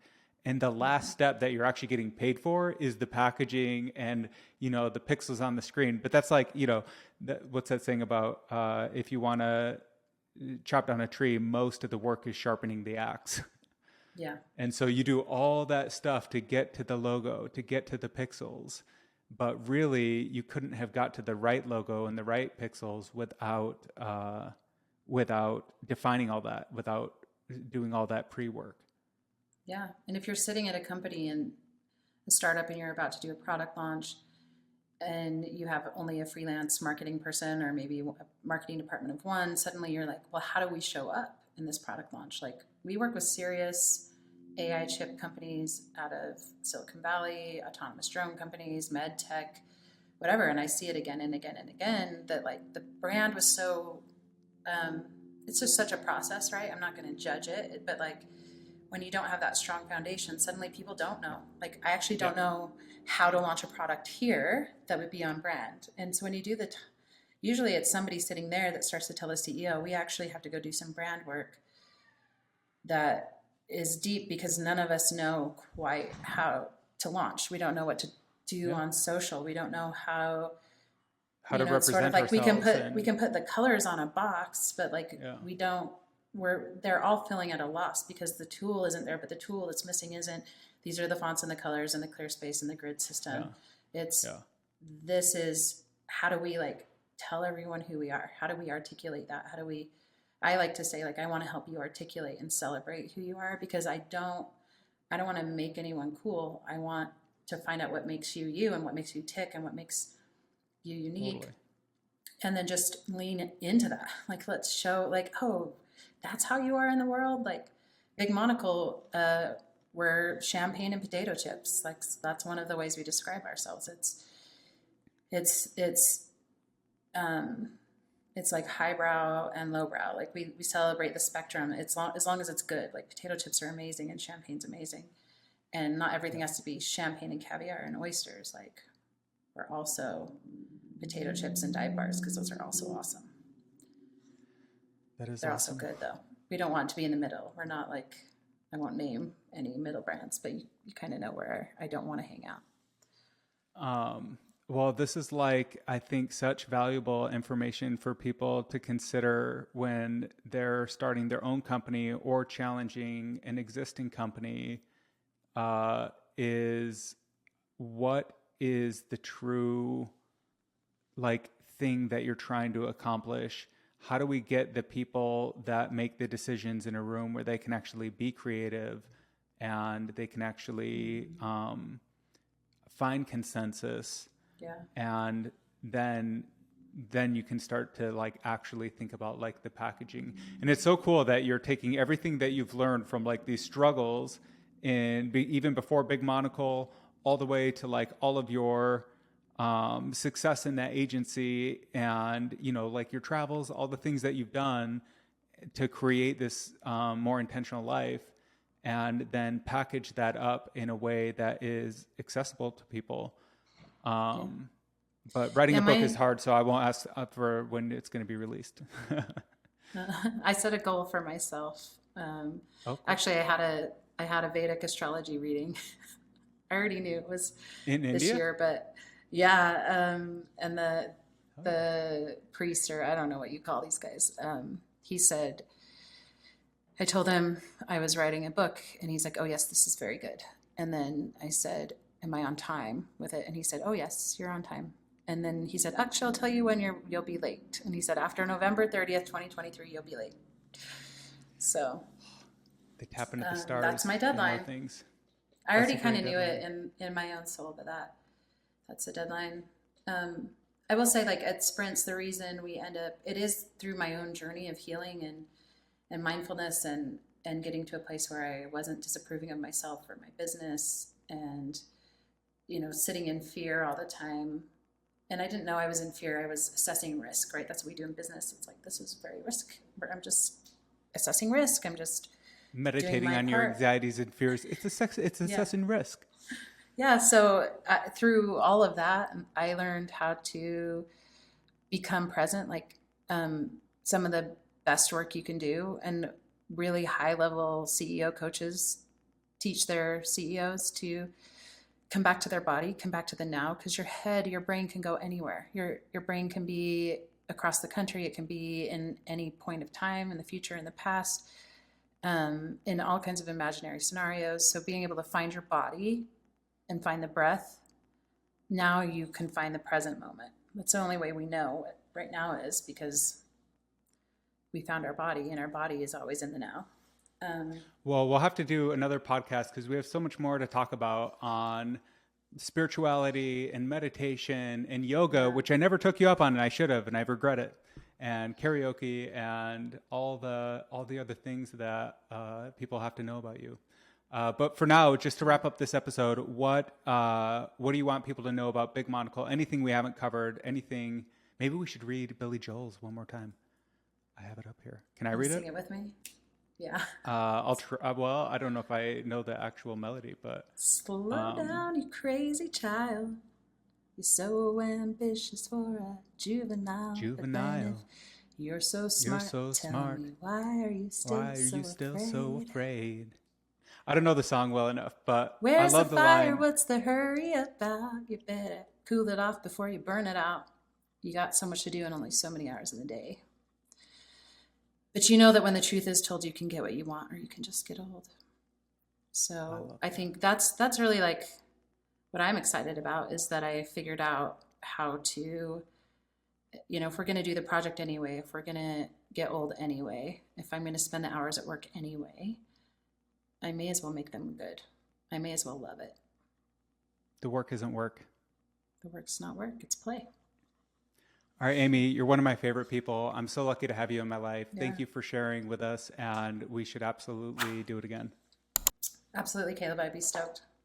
And the last step that you're actually getting paid for is the packaging and, the pixels on the screen. But that's like, what's that saying about if you want to chop down a tree, most of the work is sharpening the axe. Yeah. And so you do all that stuff to get to the logo, to get to the pixels. But really, you couldn't have got to the right logo and the right pixels without defining all that, without doing all that pre-work. Yeah. And if you're sitting at a company and a startup and you're about to do a product launch and you have only a freelance marketing person or maybe a marketing department of one, suddenly you're like, well, how do we show up in this product launch? Like, we work with serious AI chip companies out of Silicon Valley, autonomous drone companies, med tech, whatever. And I see it again and again and again that like the brand was so, it's just such a process, right? I'm not going to judge it, but like when you don't have that strong foundation, suddenly people don't know. Like, I actually don't know how to launch a product here that would be on brand. And so when you do usually it's somebody sitting there that starts to tell the CEO, we actually have to go do some brand work that is deep because none of us know quite how to launch. We don't know what to do on social. We don't know how to represent sort of like we can put the colors on a box, but like we don't. They're all feeling at a loss because the tool isn't there. But the tool that's missing isn't. These are the fonts and the colors and the clear space and the grid system. This is how do we like tell everyone who we are? How do we articulate that? I like to say, like, I want to help you articulate and celebrate who you are, because I don't want to make anyone cool. I want to find out what makes you you and what makes you tick and what makes you unique. Totally. And then just lean into that. Like, let's show, like, oh, that's how you are in the world. Like, Big Monocle, we're champagne and potato chips. Like, that's one of the ways we describe ourselves. It's like highbrow and lowbrow. Like, we celebrate the spectrum. As long as it's good. Like, potato chips are amazing and champagne's amazing. And not everything has to be champagne and caviar and oysters. Like, we're also potato chips and dive bars because those are also awesome. They're awesome. Also good, though. We don't want to be in the middle. We're not like, I won't name any middle brands, but you kind of know where I don't want to hang out. Well, this is like, I think, such valuable information for people to consider when they're starting their own company or challenging an existing company, is what is the true like thing that you're trying to accomplish? How do we get the people that make the decisions in a room where they can actually be creative and they can actually find consensus? Yeah. And then you can start to like actually think about like the packaging. And it's so cool that you're taking everything that you've learned from like these struggles even before Big Monocle, all the way to like all of your success in that agency and, like your travels, all the things that you've done to create this more intentional life, and then package that up in a way that is accessible to people. But writing Yeah, a book is hard, so I won't ask for when it's going to be released. I set a goal for myself. Oh, cool. Actually, I had a Vedic astrology reading. I already knew it was In this India? year, but yeah, and the priest, or I don't know what you call these guys, he said, I told him I was writing a book, and he's like, "Oh yes, this is very good." And then I said, "Am I on time with it?" And he said, "Oh yes, you're on time." And then he said, "Actually, I'll tell you when you'll be late." And he said, "After November 30th, 2023, you'll be late." So They tap into the stars. that's my and know deadline. things. I already That's a kind of great knew it deadline. in my own soul, but that's a deadline. I will say, like at sprints, the reason we end up, it is through my own journey of healing and mindfulness and getting to a place where I wasn't disapproving of myself or my business and, you know, sitting in fear all the time. And I didn't know I was in fear. I was assessing risk, right? That's what we do in business. It's like, this is very risk. I'm just assessing risk. I'm just doing Meditating my on your part. anxieties and fears. It's assessing risk. Yeah. So through all of that, I learned how to become present. Like some of the best work you can do, and really high level CEO coaches teach their CEOs to come back to their body, come back to the now, because your brain can go anywhere. Your brain can be across the country. It can be in any point of time, in the future, in the past, in all kinds of imaginary scenarios. So being able to find your body and find the breath, now you can find the present moment. That's the only way we know what right now is, because we found our body, and our body is always in the now. Well, we'll have to do another podcast because we have so much more to talk about on spirituality and meditation and yoga, which I never took you up on, and I should have, and I regret it. And karaoke and all the other things that people have to know about you. But for now, just to wrap up this episode, what do you want people to know about Big Monocle? Anything we haven't covered? Anything? Maybe we should read Billy Joel's one more time. I have it up here. Can I read it? Sing it with me. Yeah. I'll try. Well, I don't know if I know the actual melody, but Slow down, you crazy child. You're so ambitious for a juvenile. Juvenile. You're so smart. You're so smart. Me, why are you still so afraid? I don't know the song well enough, but Where's I love the fire? line. What's the hurry about? You better cool it off before you burn it out. You got so much to do and only so many hours in the day. But you know that when the truth is told, you can get what you want, or you can just get old. So I think that's really like what I'm excited about, is that I figured out how to, you know, if we're going to do the project anyway, if we're going to get old anyway, if I'm going to spend the hours at work anyway, I may as well make them good. I may as well love it. The work isn't work. The work's not work, it's play. All right, Amy, you're one of my favorite people. I'm so lucky to have you in my life. Yeah. Thank you for sharing with us, and we should absolutely do it again. Absolutely, Caleb. I'd be stoked.